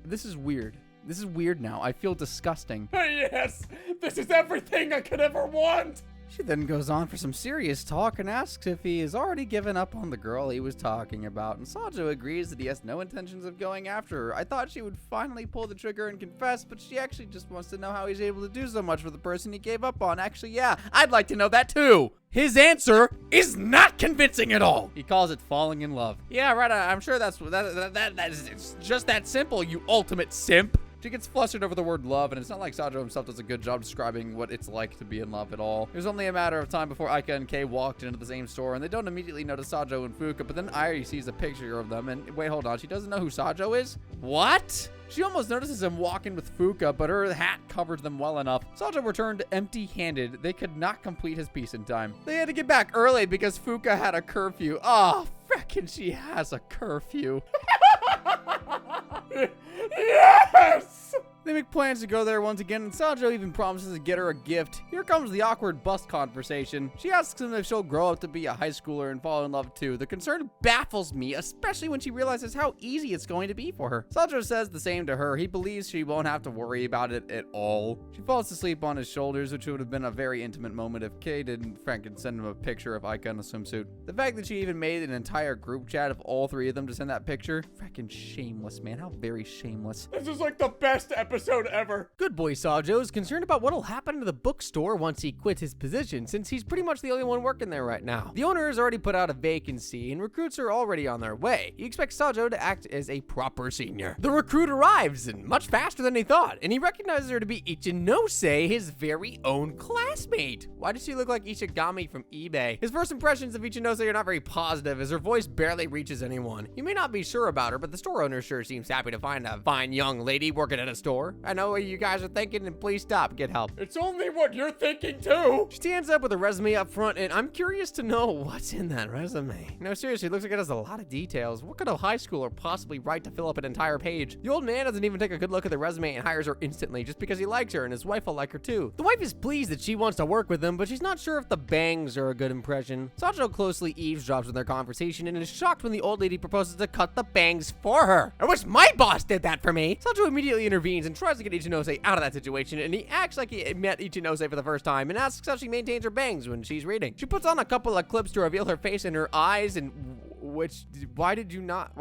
this is weird. This is weird now. I feel disgusting. Yes, this is everything I could ever want. She then goes on for some serious talk and asks if he has already given up on the girl he was talking about, and Sajo agrees that he has no intentions of going after her. I thought she would finally pull the trigger and confess, but she actually just wants to know how he's able to do so much for the person he gave up on. Actually, yeah, I'd like to know that too. His answer is not convincing at all. He calls it falling in love. Yeah, right, I'm sure that is, it's just that simple, you ultimate simp. She gets flustered over the word love, and it's not like Sajo himself does a good job describing what it's like to be in love at all. It was only a matter of time before Aika and Kei walked into the same store, and they don't immediately notice Sajo and Fuka, but then Irie sees a picture of them, and wait, hold on, she doesn't know who Sajo is? What? She almost notices him walking with Fuka, but her hat covers them well enough. Sajo returned empty-handed. They could not complete his piece in time. They had to get back early because Fuka had a curfew. Oh, frickin' she has a curfew. Yes! They make plans to go there once again, and Sajo even promises to get her a gift. Here comes the awkward bus conversation. She asks him if she'll grow up to be a high schooler and fall in love too. The concern baffles me, especially when she realizes how easy it's going to be for her. Sajo says the same to her. He believes she won't have to worry about it at all. She falls asleep on his shoulders, which would have been a very intimate moment if Kei didn't frickin' send him a picture of Aika in a swimsuit. The fact that she even made an entire group chat of all three of them to send that picture, frickin' shameless, man. How very shameless. This is like the best episode ever. Good boy Sajo is concerned about what'll happen to the bookstore once he quits his position, since he's pretty much the only one working there right now. The owner has already put out a vacancy, and recruits are already on their way. He expects Sajo to act as a proper senior. The recruit arrives, and much faster than he thought, and he recognizes her to be Ichinose, his very own classmate. Why does she look like Ishigami from eBay? His first impressions of Ichinose are not very positive, as her voice barely reaches anyone. You may not be sure about her, but the store owner sure seems happy to find a fine young lady working at a store. I know what you guys are thinking, and please stop, get help. It's only what you're thinking too. She stands up with a resume up front, and I'm curious to know what's in that resume. No, seriously, it looks like it has a lot of details. What could a high schooler possibly write to fill up an entire page? The old man doesn't even take a good look at the resume and hires her instantly just because he likes her, and his wife will like her too. The wife is pleased that she wants to work with him, but she's not sure if the bangs are a good impression. Sajo closely eavesdrops on their conversation and is shocked when the old lady proposes to cut the bangs for her. I wish my boss did that for me. Sajo immediately intervenes and tries to get Ichinose out of that situation, and he acts like he met Ichinose for the first time and asks how she maintains her bangs when she's reading. She puts on a couple of clips to reveal her face and her eyes, and why did you not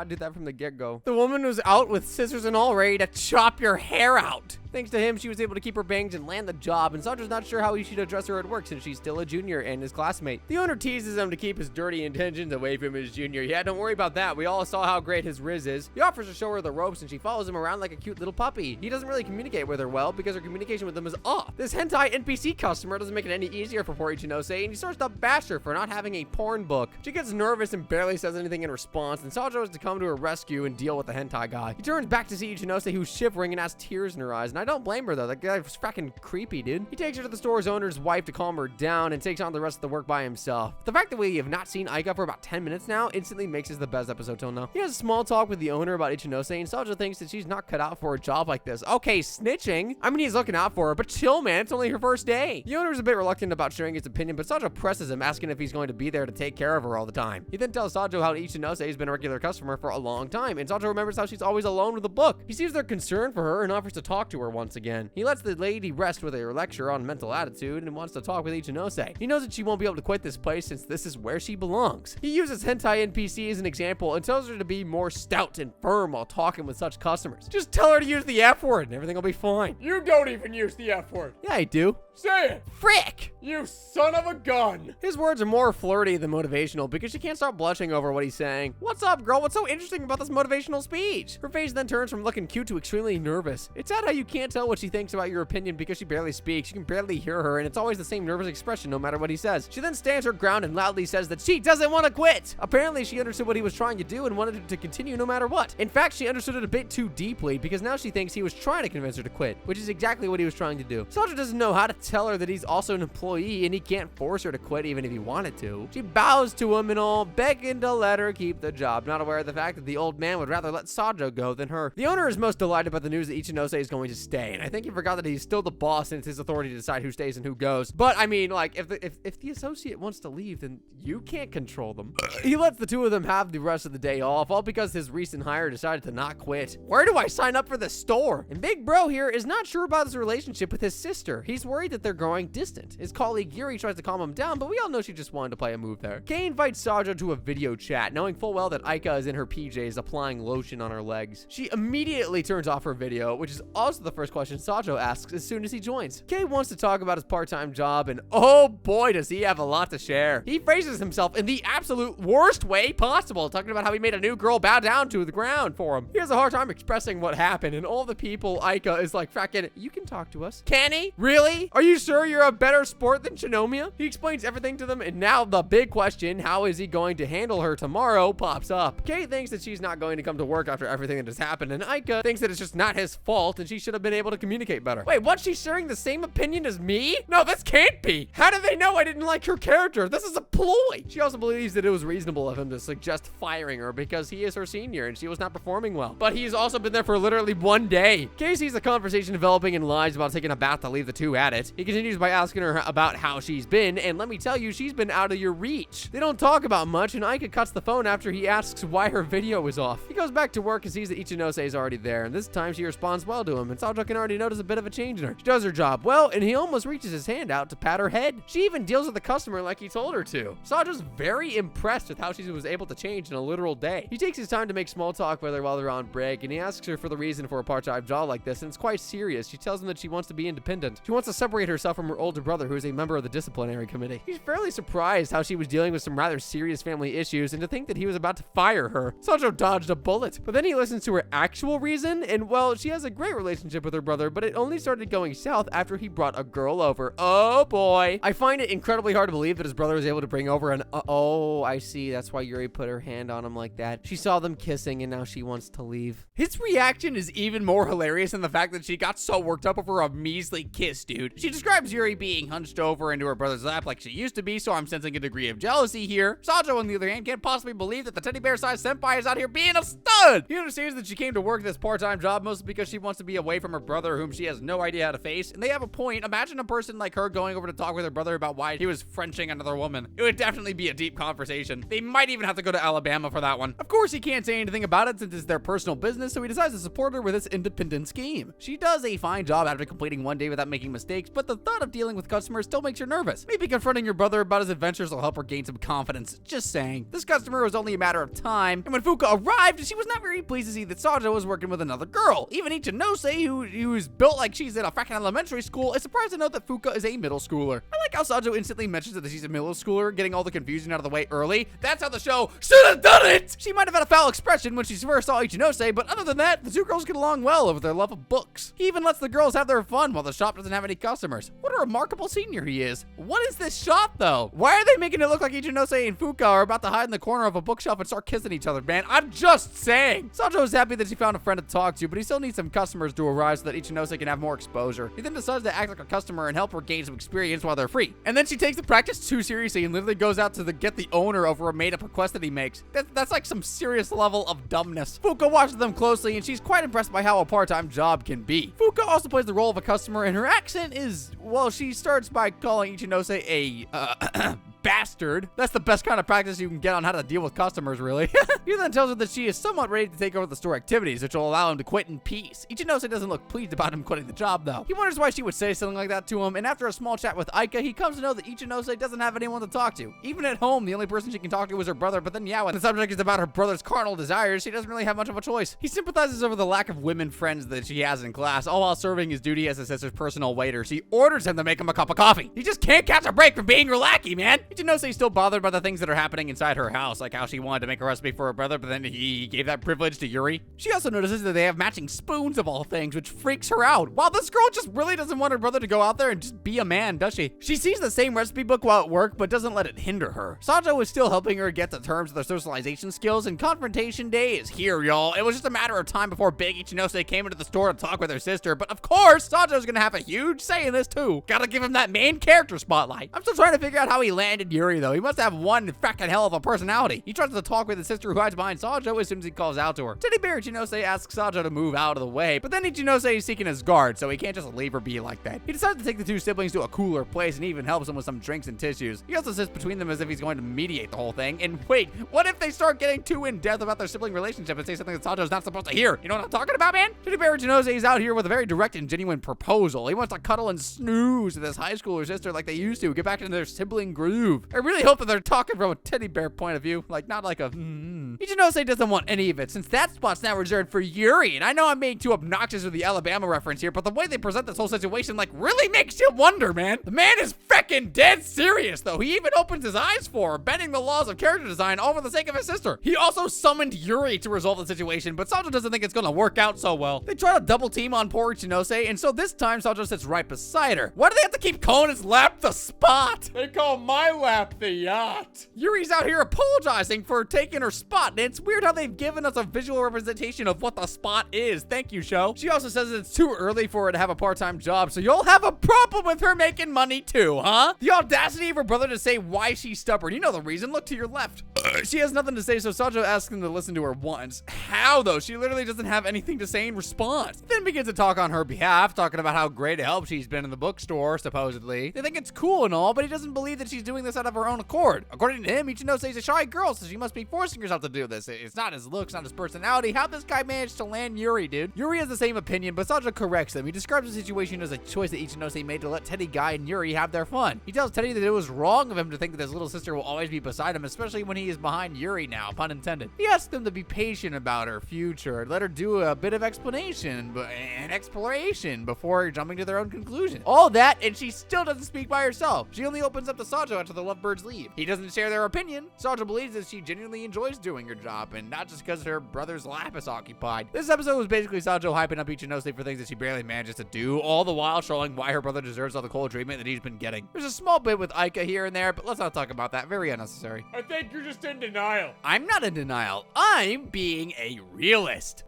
do that from the get-go? The woman was out with scissors and all ready to chop your hair out. Thanks to him, she was able to keep her bangs and land the job, and Sajo's not sure how he should address her at work since she's still a junior and his classmate. The owner teases him to keep his dirty intentions away from his junior. Yeah, don't worry about that. We all saw how great his riz is. He offers to show her the ropes, and she follows him around like a cute little puppy. He doesn't really communicate with her well because her communication with him is off. This hentai NPC customer doesn't make it any easier for poor Ichinose, and he starts to bash her for not having a porn book. She gets nervous and barely says anything in response, and Sajo has to come to her rescue and deal with the hentai guy. He turns back to see Ichinose, who's shivering and has tears in her eyes, and I don't blame her though. That guy was fucking creepy, dude. He takes her to the store's owner's wife to calm her down and takes on the rest of the work by himself. The fact that we have not seen Aika for about 10 minutes now instantly makes this the best episode till now. He has a small talk with the owner about Ichinose, and Sajo thinks that she's not cut out for a job like this. Okay, snitching. I mean, he's looking out for her, but chill, man. It's only her first day. The owner's a bit reluctant about sharing his opinion, but Sajo presses him, asking if he's going to be there to take care of her all the time. He then tells Sajo how Ichinose has been a regular customer for a long time, and Sajo remembers how she's always alone with a book. He sees their concern for her and offers to talk to her once again. He lets the lady rest with a lecture on mental attitude and wants to talk with Ichinose. He knows that she won't be able to quit this place since this is where she belongs. He uses hentai NPC as an example and tells her to be more stout and firm while talking with such customers. Just tell her to use the F word and everything will be fine. You don't even use the F word. Yeah, I do. Say it. Frick! You son of a gun. His words are more flirty than motivational because she can't stop blushing over what he's saying. What's up, girl? What's so interesting about this motivational speech? Her face then turns from looking cute to extremely nervous. It's sad how you can't tell what she thinks about your opinion because she barely speaks. You can barely hear her, and it's always the same nervous expression no matter what he says. She then stands her ground and loudly says that she doesn't want to quit. Apparently, she understood what he was trying to do and wanted to continue no matter what. In fact, she understood it a bit too deeply because now she thinks he was trying to convince her to quit, which is exactly what he was trying to do. Sajo doesn't know how to tell her that he's also an employee and he can't force her to quit even if he wanted to. She bows to him and all, begging to let her keep the job, not aware of the fact that the old man would rather let Sajo go than her. The owner is most delighted by the news that Ichinose is going to stay, and I think he forgot that he's still the boss and it's his authority to decide who stays and who goes. But I mean, like, if the associate wants to leave, then you can't control them. He lets the two of them have the rest of the day off, all because his recent hire decided to not quit. Where do I sign up for the store? And Big Bro here is not sure about his relationship with his sister. He's worried that they're growing distant. His colleague Yuri tries to calm him down, but we all know she just wanted to play a move there. Kei invites Sajo to a video chat, knowing full well that Aika is in her PJs applying lotion on her legs. She immediately turns off her video, which is also the first question Sajo asks as soon as he joins. Kei wants to talk about his part-time job, and oh boy does he have a lot to share. He phrases himself in the absolute worst way possible, talking about how he made a new girl bow down to the ground for him. He has a hard time expressing what happened, and all the people Aika is like, frackin', you can talk to us. Can he? Really? Are you sure you're a better sport than Shinomiya? He explains everything to them, and now the big question, how is he going to handle her tomorrow, pops up. Kei thinks that she's not going to come to work after everything that has happened, and Aika thinks that it's just not his fault, and she should have been able to communicate better. Wait, what? She's sharing the same opinion as me? No, this can't be. How do they know I didn't like her character? This is a ploy. She also believes that it was reasonable of him to suggest firing her because he is her senior and she was not performing well. But he's also been there for literally one day. Kei sees the conversation developing and lies about taking a bath to leave the two at it. He continues by asking her about how she's been, and let me tell you, she's been out of your reach. They don't talk about much, and Aika cuts the phone after he asks why her video was off. He goes back to work and sees that Ichinose is already there, and this time she responds well to him, and Sajo can already notice a bit of a change in her. She does her job well, and he almost reaches his hand out to pat her head. She even deals with the customer like he told her to. Sajo's very impressed with how she was able to change in a literal day. He takes his time to make small talk with her while they're on break, and he asks her for the reason for a part-time job like this, and it's quite serious. She tells him that she wants to be independent. She wants to separate herself from her older brother, who is a member of the disciplinary committee. He's fairly surprised how she was dealing with some rather serious family issues, and to think that he was about to fire her. Sajo dodged a bullet, but then he listens to her actual reason, and well, she has a great relationship with her brother, but it only started going south after he brought a girl over. Oh boy. I find it incredibly hard to believe that his brother was able to bring over an oh, I see. That's why Yuri put her hand on him like that. She saw them kissing and now she wants to leave. His reaction is even more hilarious than the fact that she got so worked up over a measly kiss, dude. She describes Yuri being hunched over into her brother's lap like she used to be, so I'm sensing a degree of jealousy here. Sajo, on the other hand, can't possibly believe that the teddy bear-sized senpai is out here being a stud. He understands that she came to work this part-time job mostly because she wants to be away from her brother, whom she has no idea how to face, and they have a point. Imagine a person like her going over to talk with her brother about why he was Frenching another woman. It would definitely be a deep conversation. They might even have to go to Alabama for that one. Of course, he can't say anything about it since it's their personal business, so he decides to support her with this independent scheme. She does a fine job after completing one day without making mistakes, but the thought of dealing with customers still makes her nervous. Maybe confronting your brother about his adventures will help her gain some confidence. Just saying. This customer was only a matter of time, and when Fuka arrived, she was not very pleased to see that Sajo was working with another girl. Even Ichinose, who's built like she's in a fracking elementary school, is surprised to note that Fuka is a middle schooler. I like how Sajo instantly mentions that she's a middle schooler, getting all the confusion out of the way early. That's how the show should have done it! She might have had a foul expression when she first saw Ichinose, but other than that, the two girls get along well over their love of books. He even lets the girls have their fun while the shop doesn't have any customers. What a remarkable senior he is. What is this shop, though? Why are they making it look like Ichinose and Fuka are about to hide in the corner of a bookshelf and start kissing each other, man? I'm just saying. Sajo is happy that she found a friend to talk to, but he still needs some customers to arrive so that Ichinose can have more exposure. He then decides to act like a customer and help her gain some experience while they're free. And then she takes the practice too seriously and literally goes out to get the owner over a made-up request that he makes. That's like some serious level of dumbness. Fuka watches them closely, and she's quite impressed by how a part-time job can be. Fuka also plays the role of a customer, and her accent is, well, she starts by calling Ichinose a, bastard. That's the best kind of practice you can get on how to deal with customers, really. He then tells her that she is somewhat ready to take over the store activities, which will allow him to quit in peace. Ichinose doesn't look pleased about him quitting the job, though. He wonders why she would say something like that to him, and after a small chat with Aika, he comes to know that Ichinose doesn't have anyone to talk to. Even at home, the only person she can talk to is her brother, but then yeah, when the subject is about her brother's carnal desires, she doesn't really have much of a choice. He sympathizes over the lack of women friends that she has in class, all while serving his duty as his sister's personal waiter. She orders him to make him a cup of coffee. He just can't catch a break from being her lackey, man. Ichinose is still bothered by the things that are happening inside her house, like how she wanted to make a recipe for her brother, but then he gave that privilege to Yuri. She also notices that they have matching spoons of all things, which freaks her out. Wow, this girl just really doesn't want her brother to go out there and just be a man, does she? She sees the same recipe book while at work, but doesn't let it hinder her. Sajo is still helping her get to terms with her socialization skills, and confrontation day is here, y'all. It was just a matter of time before Big Ichinose came into the store to talk with her sister, but of course, Sajo's gonna have a huge say in this too. Gotta give him that main character spotlight. I'm still trying to figure out how he landed Yuri, though. He must have one fucking hell of a personality. He tries to talk with his sister who hides behind Sajo as soon as he calls out to her. Teddy Bear Ichinose asks Sajo to move out of the way, but then Ichinose is seeking his guard, so he can't just leave her be like that. He decides to take the two siblings to a cooler place and even helps them with some drinks and tissues. He also sits between them as if he's going to mediate the whole thing. And wait, what if they start getting too in-depth about their sibling relationship and say something that Sajo's not supposed to hear? You know what I'm talking about, man? Teddy Bear Ichinose is out here with a very direct and genuine proposal. He wants to cuddle and snooze with his high schooler sister like they used to, get back into their sibling groove. I really hope that they're talking from a teddy bear point of view, like not like a Ichinose doesn't want any of it, since that spot's now reserved for Yuri. And I know I'm being too obnoxious with the Alabama reference here, but the way they present this whole situation like really makes you wonder, man. The man is feckin' dead serious, though. He even opens his eyes for her, bending the laws of character design all for the sake of his sister. He also summoned Yuri to resolve the situation, but Sajo doesn't think it's gonna work out so well. They try to double team on poor Ichinose, and so this time Sajo sits right beside her. Why do they have to keep calling his lap the spot? They call my lap the yacht. Yuri's out here apologizing for taking her spot, and it's weird how they've given us a visual representation of what the spot is. Thank you, show. She also says it's too early for her to have a part-time job, so you'll have a problem with her making money too, huh? The audacity of her brother to say why she's stubborn. You know the reason. Look to your left. She has nothing to say, so Sajo asks him to listen to her once. How, though? She literally doesn't have anything to say in response. Then begins to talk on her behalf, talking about how great a help she's been in the bookstore, supposedly. They think it's cool and all, but he doesn't believe that she's doing this out of her own accord. According to him, Ichinose is a shy girl, so she must be forcing herself to do this. It's not his looks, not his personality. How'd this guy manage to land Yuri, dude? Yuri has the same opinion, but Sajo corrects him. He describes the situation as a choice that Ichinose made to let Teddy Guy and Yuri have their fun. He tells Teddy that it was wrong of him to think that his little sister will always be beside him, especially when he is behind Yuri now, pun intended. He asks them to be patient about her future and let her do a bit of explanation and exploration before jumping to their own conclusion. All that, and she still doesn't speak by herself. She only opens up to Sajo after the lovebirds leave. He doesn't share their opinion. Sajo believes that she genuinely enjoys doing her job, and not just because her brother's lap is occupied. This episode was basically Sajo hyping up Ichinose for things that she barely manages to do, all the while showing why her brother deserves all the cold treatment that he's been getting. There's a small bit with Aika here and there, but let's not talk about that. Very unnecessary. I think you're just in denial. I'm not in denial. I'm being a realist.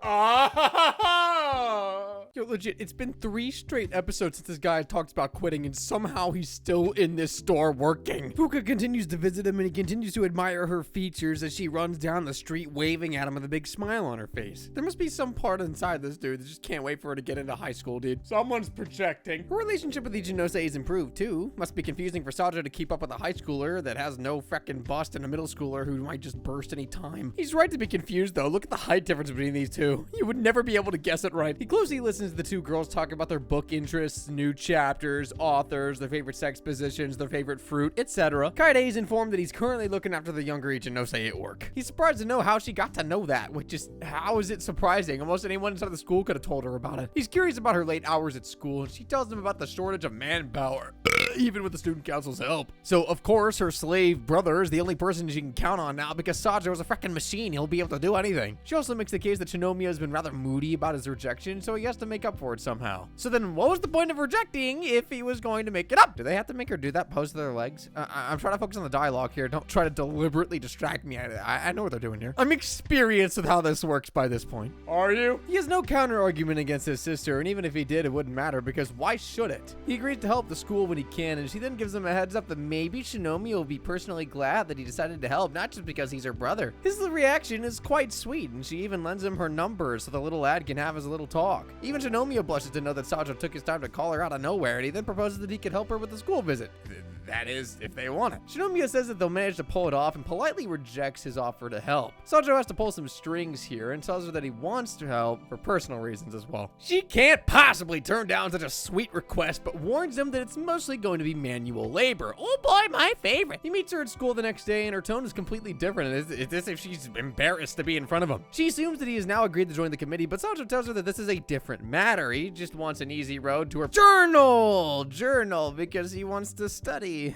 Yo, legit, it's been 3 straight episodes since this guy talks about quitting, and somehow he's still in this store working. Fuka continues to visit him, and he continues to admire her features as she runs down the street waving at him with a big smile on her face. There must be some part inside this dude that just can't wait for her to get into high school, dude. Someone's projecting. Her relationship with Ichinose is improved, too. Must be confusing for Sajo to keep up with a high schooler that has no feckin' bust and a middle schooler who might just burst any time. He's right to be confused, though. Look at the height difference between these two. You would never be able to guess it right. He closely listens to the two girls talk about their book interests, new chapters, authors, their favorite sex positions, their favorite fruit, etc. Kaede is informed that he's currently looking after the younger Ichinose at work. He's surprised to know how she got to know that, which is, how is it surprising? Almost anyone inside the school could have told her about it. He's curious about her late hours at school, and she tells him about the shortage of manpower, even with the student council's help. So, of course, her slave brother is the only person she can count on now because Sajo is a freaking machine. He'll be able to do anything. She also makes the case that Shinomiya has been rather moody about his rejection, so he has to make up for it somehow. So then what was the point of rejecting if he was going to make it up? Do they have to make her do that pose to their legs? I'm trying to focus on the dialogue here. Don't try to deliberately distract me. I know what they're doing here. I'm experienced with how this works by this point. Are you? He has no counter argument against his sister, and even if he did, it wouldn't matter because why should it? He agrees to help the school when he can, and she then gives him a heads up that maybe Shinomiya will be personally glad that he decided to help, not just because he's her brother. His reaction is quite sweet, and she even lends him her number so the little lad can have his little talk. Even Shinomiya blushes to know that Sajo took his time to call her out of nowhere, and he then proposes that he could help her with the school visit. That is, if they want it. Shinomiya says that they'll manage to pull it off and politely rejects his offer to help. Sanjo has to pull some strings here and tells her that he wants to help for personal reasons as well. She can't possibly turn down such a sweet request, but warns him that it's mostly going to be manual labor. Oh boy, my favorite. He meets her at school the next day and her tone is completely different. It's as if she's embarrassed to be in front of him. She assumes that he has now agreed to join the committee, but Sanjo tells her that this is a different matter. He just wants an easy road to her journal because he wants to study.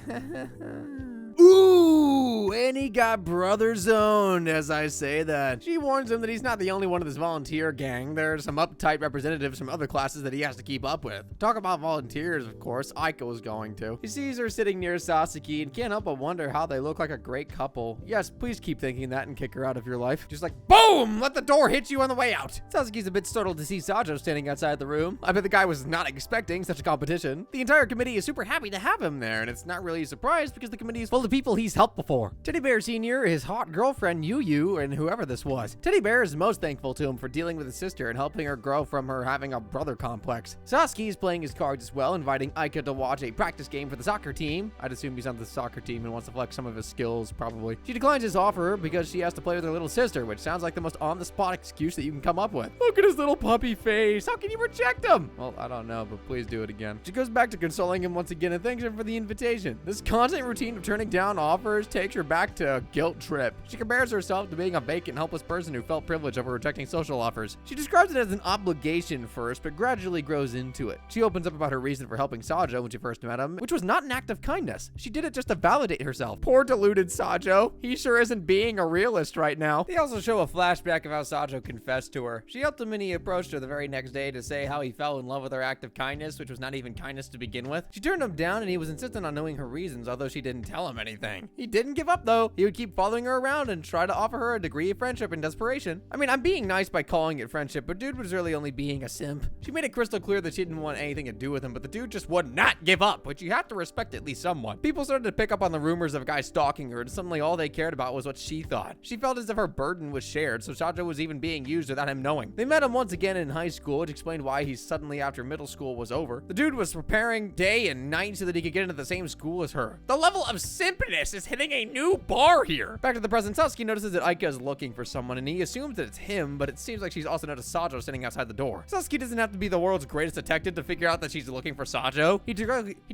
Ooh, and he got brother zoned as I say that. She warns him that he's not the only one of this volunteer gang. There are some uptight representatives from other classes that he has to keep up with. Talk about volunteers, of course, Aiko is going to. He sees her sitting near Sasaki and can't help but wonder how they look like a great couple. Yes, please keep thinking that and kick her out of your life. Just like, boom, let the door hit you on the way out. Sasaki's a bit startled to see Sajo standing outside the room. I bet the guy was not expecting such a competition. The entire committee is super happy to have him there, and it's not really a surprise because the committee is full of people he's helped before. Teddy Bear Sr., his hot girlfriend Yu, and whoever this was. Teddy Bear is most thankful to him for dealing with his sister and helping her grow from her having a brother complex. Sasuke is playing his cards as well, inviting Aika to watch a practice game for the soccer team. I'd assume he's on the soccer team and wants to flex some of his skills, probably. She declines his offer because she has to play with her little sister, which sounds like the most on-the-spot excuse that you can come up with. Look at his little puppy face. How can you reject him? Well, I don't know, but please do it again. She goes back to consoling him once again and thanks him for the invitation. This constant routine of turning down offers takes her back to a guilt trip. She compares herself to being a vacant, helpless person who felt privilege over rejecting social offers. She describes it as an obligation first, but gradually grows into it. She opens up about her reason for helping Sajo when she first met him, which was not an act of kindness. She did it just to validate herself. Poor deluded Sajo. He sure isn't being a realist right now. They also show a flashback of how Sajo confessed to her. She helped him and he approached her the very next day to say how he fell in love with her act of kindness, which was not even kindness to begin with. She turned him down and he was insistent on knowing her reasons, although she didn't tell him anything. He didn't give up though. He would keep following her around and try to offer her a degree of friendship in desperation. I mean, I'm being nice by calling it friendship, but dude was really only being a simp. She made it crystal clear that she didn't want anything to do with him, but the dude just would not give up, which you have to respect at least somewhat. People started to pick up on the rumors of a guy stalking her, and suddenly all they cared about was what she thought. She felt as if her burden was shared, so Sajo was even being used without him knowing. They met him once again in high school, which explained why he suddenly after middle school was over. The dude was preparing day and night so that he could get into the same school as her. The level of simpness is hitting a new bar here. Back to the present, Sasuke notices that Aika is looking for someone, and he assumes that it's him, but it seems like she's also noticed Sajo sitting outside the door. Sasuke doesn't have to be the world's greatest detective to figure out that she's looking for Sajo. He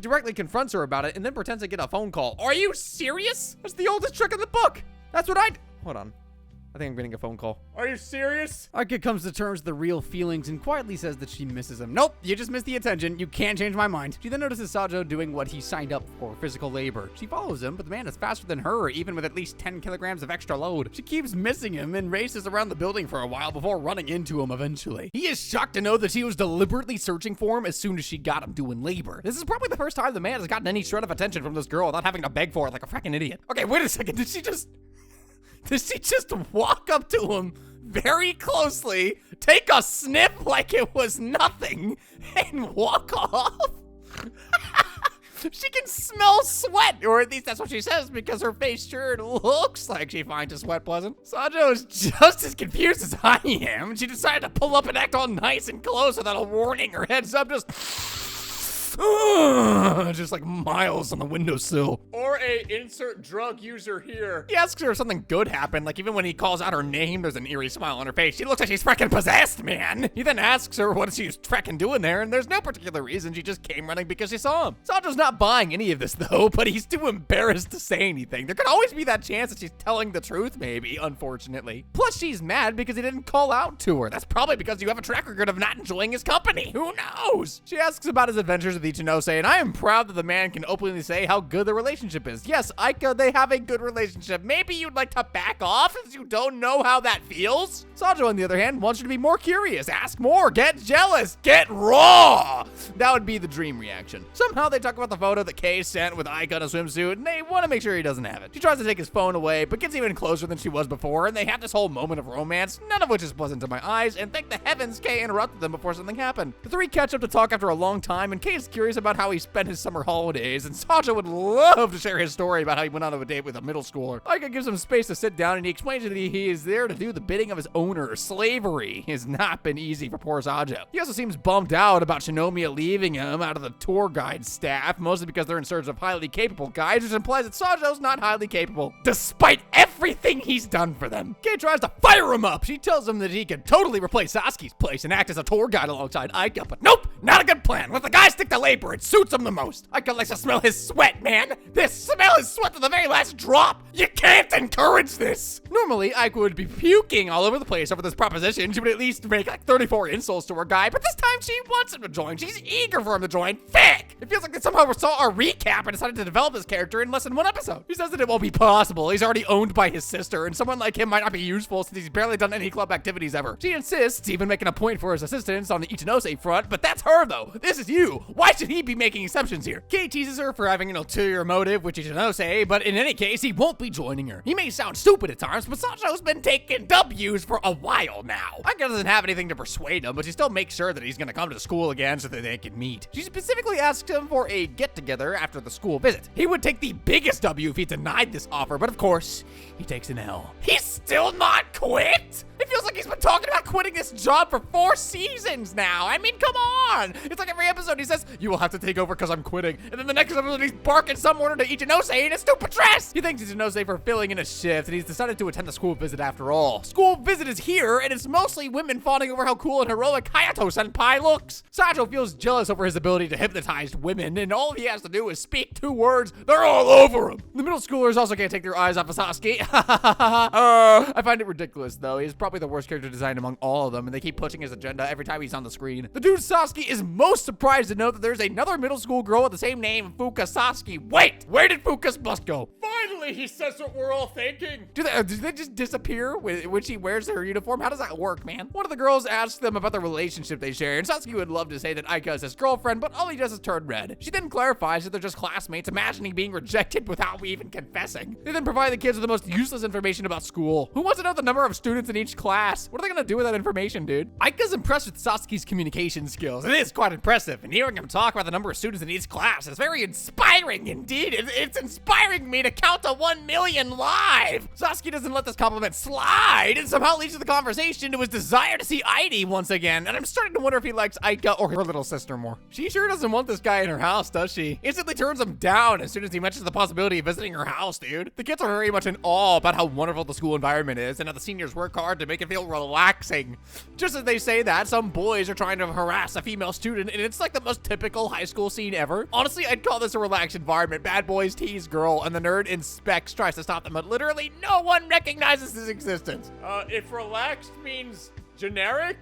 directly confronts her about it and then pretends to get a phone call. Are you serious? That's the oldest trick in the book. That's what Hold on. I think I'm getting a phone call. Are you serious? Aika comes to terms with the real feelings and quietly says that she misses him. Nope, you just missed the attention. You can't change my mind. She then notices Sajo doing what he signed up for, physical labor. She follows him, but the man is faster than her, even with at least 10 kilograms of extra load. She keeps missing him and races around the building for a while before running into him eventually. He is shocked to know that she was deliberately searching for him as soon as she got him doing labor. This is probably the first time the man has gotten any shred of attention from this girl without having to beg for it like a freaking idiot. Okay, wait a second. Did she just walk up to him very closely, take a sniff like it was nothing, and walk off? She can smell sweat, or at least that's what she says, because her face sure looks like she finds a sweat pleasant. Sajo is just as confused as I am. She decided to pull up and act all nice and close without a warning or heads up, just like miles on the windowsill. Or a insert drug user here. He asks her if something good happened, like even when he calls out her name, there's an eerie smile on her face. She looks like she's freaking possessed, man. He then asks her what she's freaking doing there, and there's no particular reason. She just came running because she saw him. Sajo's not buying any of this though, but he's too embarrassed to say anything. There could always be that chance that she's telling the truth, maybe, unfortunately. Plus, she's mad because he didn't call out to her. That's probably because you have a track record of not enjoying his company. Who knows? She asks about his adventures with Ichinose, and I am proud that the man can openly say how good the relationship is. Yes, Aika, they have a good relationship. Maybe you'd like to back off since you don't know how that feels? Sajo, on the other hand, wants you to be more curious, ask more, get jealous, get raw. That would be the dream reaction. Somehow they talk about the photo that Kay sent with Aika in a swimsuit, and they want to make sure he doesn't have it. She tries to take his phone away, but gets even closer than she was before, and they have this whole moment of romance, none of which is pleasant to my eyes, and thank the heavens Kay interrupted them before something happened. The three catch up to talk after a long time, and Kay always curious about how he spent his summer holidays, and Sajo would love to share his story about how he went on a date with a middle schooler. Aika gives him space to sit down, and he explains that he is there to do the bidding of his owner. Slavery has not been easy for poor Sajo. He also seems bummed out about Shinomiya leaving him out of the tour guide staff, mostly because they're in search of highly capable guides, which implies that Sajo's not highly capable, despite everything he's done for them. Kei tries to fire him up. She tells him that he could totally replace Sasuke's place and act as a tour guide alongside Aika, but nope, not a good plan. Let the guy stick to labor. It suits him the most. Aika likes to smell his sweat, man. This smell his sweat to the very last drop. You can't encourage this. Normally, Aika would be puking all over the place over this proposition. She would at least make like 34 insults to her guy, but this time she wants him to join. She's eager for him to join. Fake! It feels like they somehow saw our recap and decided to develop his character in less than one episode. He says that it won't be possible. He's already owned by his sister, and someone like him might not be useful since he's barely done any club activities ever. She insists, even making a point for his assistance on the Ichinose front, but that's her though. This is you. Why should he be making exceptions here? Kei teases her for having an ulterior motive with Ichinose, but in any case, he won't be joining her. He may sound stupid at times, but Sajo's been taking W's for a while now. Aika doesn't have anything to persuade him, but she still makes sure that he's gonna come to school again so that they can meet. She specifically asks him for a get-together after the school visit. He would take the biggest W if he denied this offer, but of course, he takes an L. He's still not quit? It feels like he's been talking about quitting this job for 4 seasons now. I mean, come on. It's like every episode he says, you will have to take over because I'm quitting. And then the next episode he's barking some order to Ichinose in a stupid dress. He thanks Ichinose for filling in a shift, and he's decided to attend the school visit after all. School visit is here, and it's mostly women fawning over how cool and heroic Hayato-senpai looks. Sajo feels jealous over his ability to hypnotize women, and all he has to do is speak 2 words. They're all over him. The middle schoolers also can't take their eyes off of Sasuke. I find it ridiculous, though. He's probably the worst character design among all of them, and they keep pushing his agenda every time he's on the screen. The dude Sasuke is most surprised to know that there's another middle school girl with the same name, Fuka Sasuke. Wait, where did Fuka's bust go? Finally, he says what we're all thinking. Do they just disappear when she wears her uniform? How does that work, man? One of the girls asks them about the relationship they share, and Sasuke would love to say that Aika is his girlfriend, but all he does is turn red. She then clarifies that they're just classmates, imagining being rejected without even confessing. They then provide the kids with the most useless information about school. Who wants to know the number of students in each class? What are they gonna do with that information, dude? Aika's impressed with Sasuke's communication skills. It is quite impressive, and hearing him talk about the number of students in each class is very inspiring indeed. It's inspiring me to count to 1 million live. Sasuke doesn't let this compliment slide, and somehow leads the conversation to his desire to see Airi once again, and I'm starting to wonder if he likes Aika or her little sister more. She sure doesn't want this guy in her house, does she? Instantly turns him down as soon as he mentions the possibility of visiting her house, dude. The kids are very much in awe about how wonderful the school environment is, and how the seniors work hard to make it feel relaxing. Just as they say that, some boys are trying to harass a female student, and it's like the most typical high school scene ever. Honestly, I'd call this a relaxed environment. Bad boys tease girl, and the nerd in specs tries to stop them, but literally no one recognizes his existence. If relaxed means generic,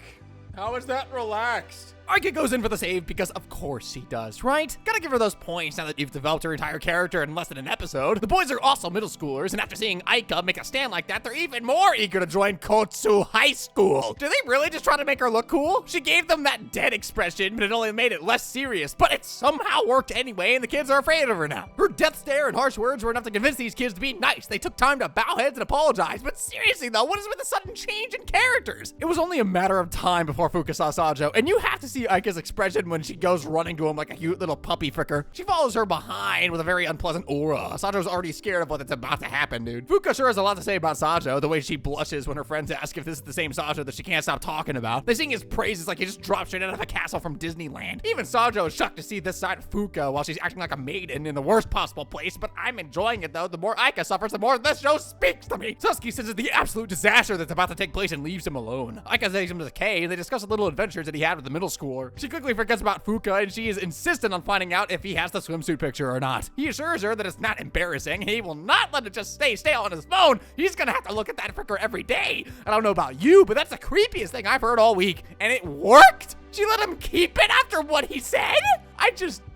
how is that relaxed? Aika goes in for the save because of course he does, right? Gotta give her those points now that you've developed her entire character in less than an episode. The boys are also middle schoolers, and after seeing Aika make a stand like that, they're even more eager to join Kotsu High School. Do they really just try to make her look cool? She gave them that dead expression, but it only made it less serious. But it somehow worked anyway, and the kids are afraid of her now. Her death stare and harsh words were enough to convince these kids to be nice. They took time to bow heads and apologize. But seriously though, what is with the sudden change in characters? It was only a matter of time before Fuka saw Sajo, and you have to see Aika's expression when she goes running to him like a cute little puppy fricker. She follows her behind with a very unpleasant aura. Sajo's already scared of what's about to happen, dude. Fuka sure has a lot to say about Sajo, the way she blushes when her friends ask if this is the same Sajo that she can't stop talking about. They sing his praises like he just dropped straight out of a castle from Disneyland. Even Sajo is shocked to see this side of Fuka while she's acting like a maiden in the worst possible place, but I'm enjoying it though. The more Aika suffers, the more this show speaks to me. Sasuke senses the absolute disaster that's about to take place and leaves him alone. Aika takes him to the cave, and they discuss the little adventures that he had with the middle schooler. She quickly forgets about Fuka, and she is insistent on finding out if he has the swimsuit picture or not. He assures her that it's not embarrassing, and he will not let it just stay on his phone. He's gonna have to look at that fricker every day. I don't know about you, but that's the creepiest thing I've heard all week, and it worked. She let him keep it after what he said?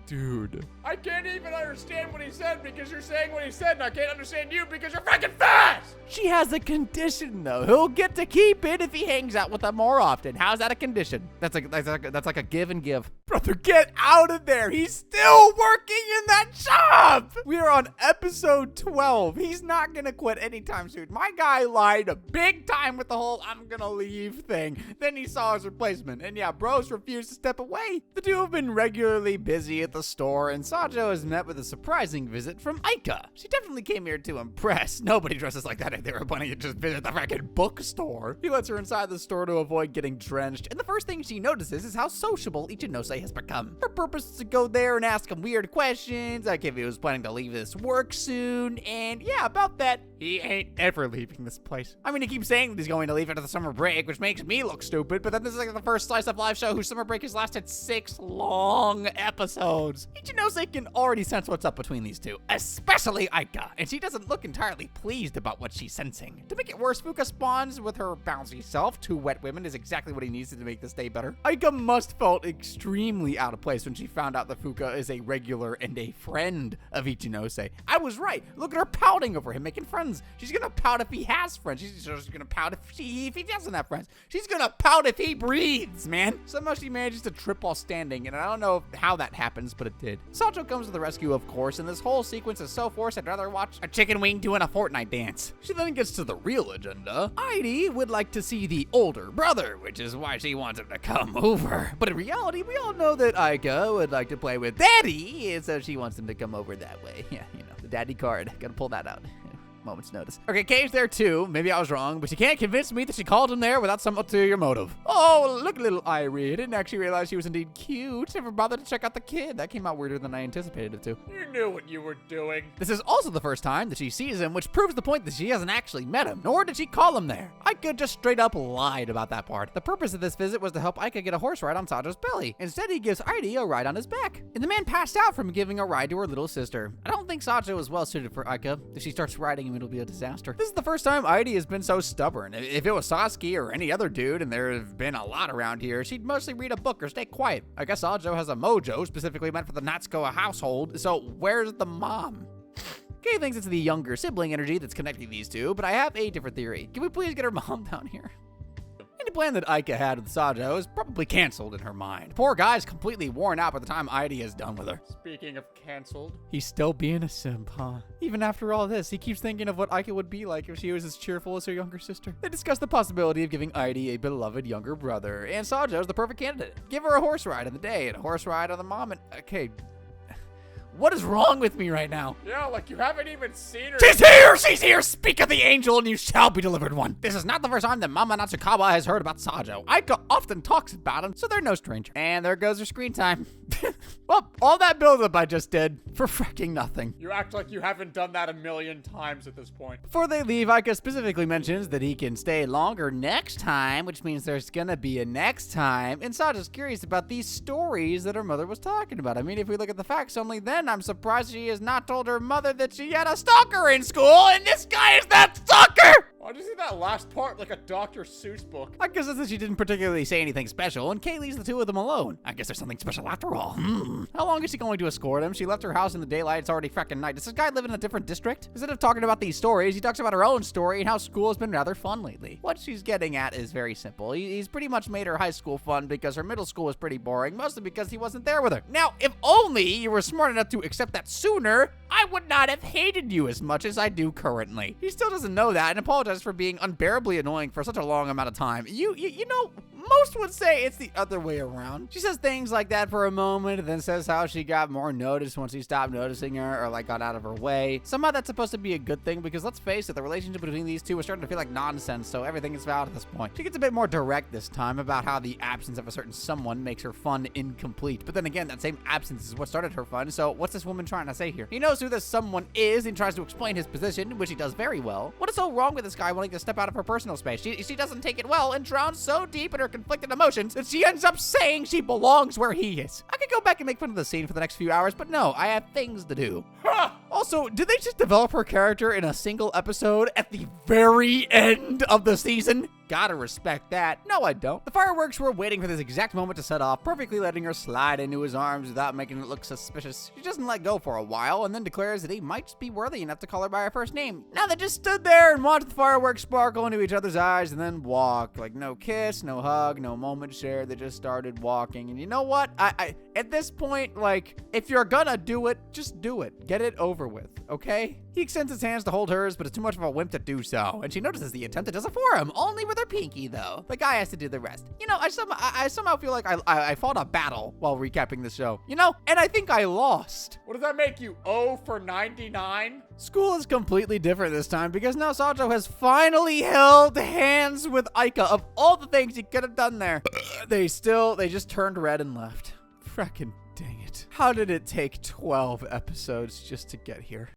Dude. I can't even understand what he said because you're saying what he said, and I can't understand you because you're freaking fast! She has a condition, though. He'll get to keep it if he hangs out with her more often. How's that a condition? That's like a give and give. Brother, get out of there. He's still working in that shop. We are on episode 12. He's not going to quit anytime soon. My guy lied a big time with the whole I'm going to leave thing. Then he saw his replacement. And yeah, bros refused to step away. The two have been regularly busy at the store, and Sajo has met with a surprising visit from Aika. She definitely came here to impress. Nobody dresses like that if they were planning to just visit the freaking bookstore. He lets her inside the store to avoid getting drenched, and the first thing she notices is how sociable Ichinose has become. Her purpose is to go there and ask him weird questions, like if he was planning to leave this work soon, and yeah, about that, he ain't ever leaving this place. I mean, he keeps saying that he's going to leave after the summer break, which makes me look stupid, but then this is like the first slice of life show whose summer break has lasted 6 long episodes. Ichinose can already sense what's up between these two, especially Aika, and she doesn't look entirely pleased about what she's sensing. To make it worse, Fuka spawns with her bouncy self. 2 wet women is exactly what he needs to make this day better. Aika must felt extremely out of place when she found out that Fuka is a regular and a friend of Ichinose. I was right. Look at her pouting over him making friends. She's gonna pout if he has friends. She's just gonna pout if he doesn't have friends. She's gonna pout if he breathes, man. Somehow she manages to trip while standing, and I don't know how that happens, but it did. Sacho comes to the rescue, of course, and this whole sequence is so forced I'd rather watch a chicken wing doing a Fortnite dance. She then gets to the real agenda. Heidi would like to see the older brother, which is why she wants him to come over. But in reality, we all know that Aika would like to play with Daddy, and so she wants him to come over that way. Yeah, you know, the daddy card. Gotta pull that out. Moment's notice. Okay, Kay's there too. Maybe I was wrong, but she can't convince me that she called him there without some ulterior motive. Oh, look at little Irie. I didn't actually realize she was indeed cute. Never bothered to check out the kid. That came out weirder than I anticipated it to. You knew what you were doing. This is also the first time that she sees him, which proves the point that she hasn't actually met him, nor did she call him there. Aika just straight up lied about that part. The purpose of this visit was to help Aika get a horse ride on Sajo's belly. Instead, he gives Heidi a ride on his back. And the man passed out from giving a ride to her little sister. I don't think Sajo is well suited for Aika. If she starts riding him, it'll be a disaster. This is the first time Heidi has been so stubborn. If it was Sasuke or any other dude, and there have been a lot around here, she'd mostly read a book or stay quiet. I guess Sajo has a mojo specifically meant for the Natsuko household, so where's the mom? Kay thinks it's the younger sibling energy that's connecting these two, but I have a different theory. Can we please get her mom down here? Any plan that Aika had with Sajo is probably canceled in her mind. Poor guy's completely worn out by the time Heidi is done with her. Speaking of canceled. He's still being a simp, huh? Even after all this, he keeps thinking of what Aika would be like if she was as cheerful as her younger sister. They discuss the possibility of giving Heidi a beloved younger brother, and Sajo's the perfect candidate. Give her a horse ride on the day and a horse ride on the mom, and okay. What is wrong with me right now? Yeah, like you haven't even seen her. She's here! She's here! Speak of the angel and you shall be delivered one. This is not the first time that Mama Natsukawa has heard about Sajo. Aika often talks about him, so they're no stranger. And there goes her screen time. Well, all that buildup I just did for fracking nothing. You act like you haven't done that a million times at this point. Before they leave, Aika specifically mentions that he can stay longer next time, which means there's gonna be a next time. And Sajo's curious about these stories that her mother was talking about. I mean, if we look at the facts only then, I'm surprised she has not told her mother that she had a stalker in school, and this guy is that stalker! Why'd you say that last part like a Dr. Seuss book? I guess it's that she didn't particularly say anything special, and Kay leaves the two of them alone. I guess there's something special after all. How long is she going to escort him? She left her house in the daylight. It's already fracking night. Does this guy live in a different district? Instead of talking about these stories, he talks about her own story and how school has been rather fun lately. What she's getting at is very simple. He's pretty much made her high school fun because her middle school was pretty boring, mostly because he wasn't there with her. Now, if only you were smart enough to accept that sooner, I would not have hated you as much as I do currently. He still doesn't know that and apologizes for being unbearably annoying for such a long amount of time. You know, most would say it's the other way around. She says things like that for a moment and then says how she got more noticed once he stopped noticing her or like got out of her way. Somehow that's supposed to be a good thing because let's face it, the relationship between these two is starting to feel like nonsense, so everything is valid at this point. She gets a bit more direct this time about how the absence of a certain someone makes her fun incomplete. But then again, that same absence is what started her fun, so what's this woman trying to say here? He knows who this someone is and tries to explain his position, which he does very well. What is so wrong with this guy wanting to step out of her personal space? She doesn't take it well and drowns so deep in her conflicted emotions that she ends up saying she belongs where he is. I could go back and make fun of the scene for the next few hours, but no, I have things to do. Ha! Also, did they just develop her character in a single episode at the very end of the season? Gotta respect that. No, I don't. The fireworks were waiting for this exact moment to set off, perfectly letting her slide into his arms without making it look suspicious. She doesn't let go for a while and then declares that he might be worthy enough to call her by her first name. Now they just stood there and watched the fireworks sparkle into each other's eyes and then walk. Like no kiss, no hug, no moment shared. They just started walking. And you know what? I at this point, like, if you're gonna do it, just do it. Get it over with, okay? He extends his hands to hold hers, but it's too much of a wimp to do so. And she notices the attempt and does it for him, only with her pinky, though. The guy has to do the rest. You know, I somehow feel like I fought a battle while recapping the show. You know, and I think I lost. What does that make you? 0 for 99? School is completely different this time because now Sajo has finally held hands with Aika. Of all the things he could have done there, they just turned red and left. Frickin' dang it. How did it take 12 episodes just to get here?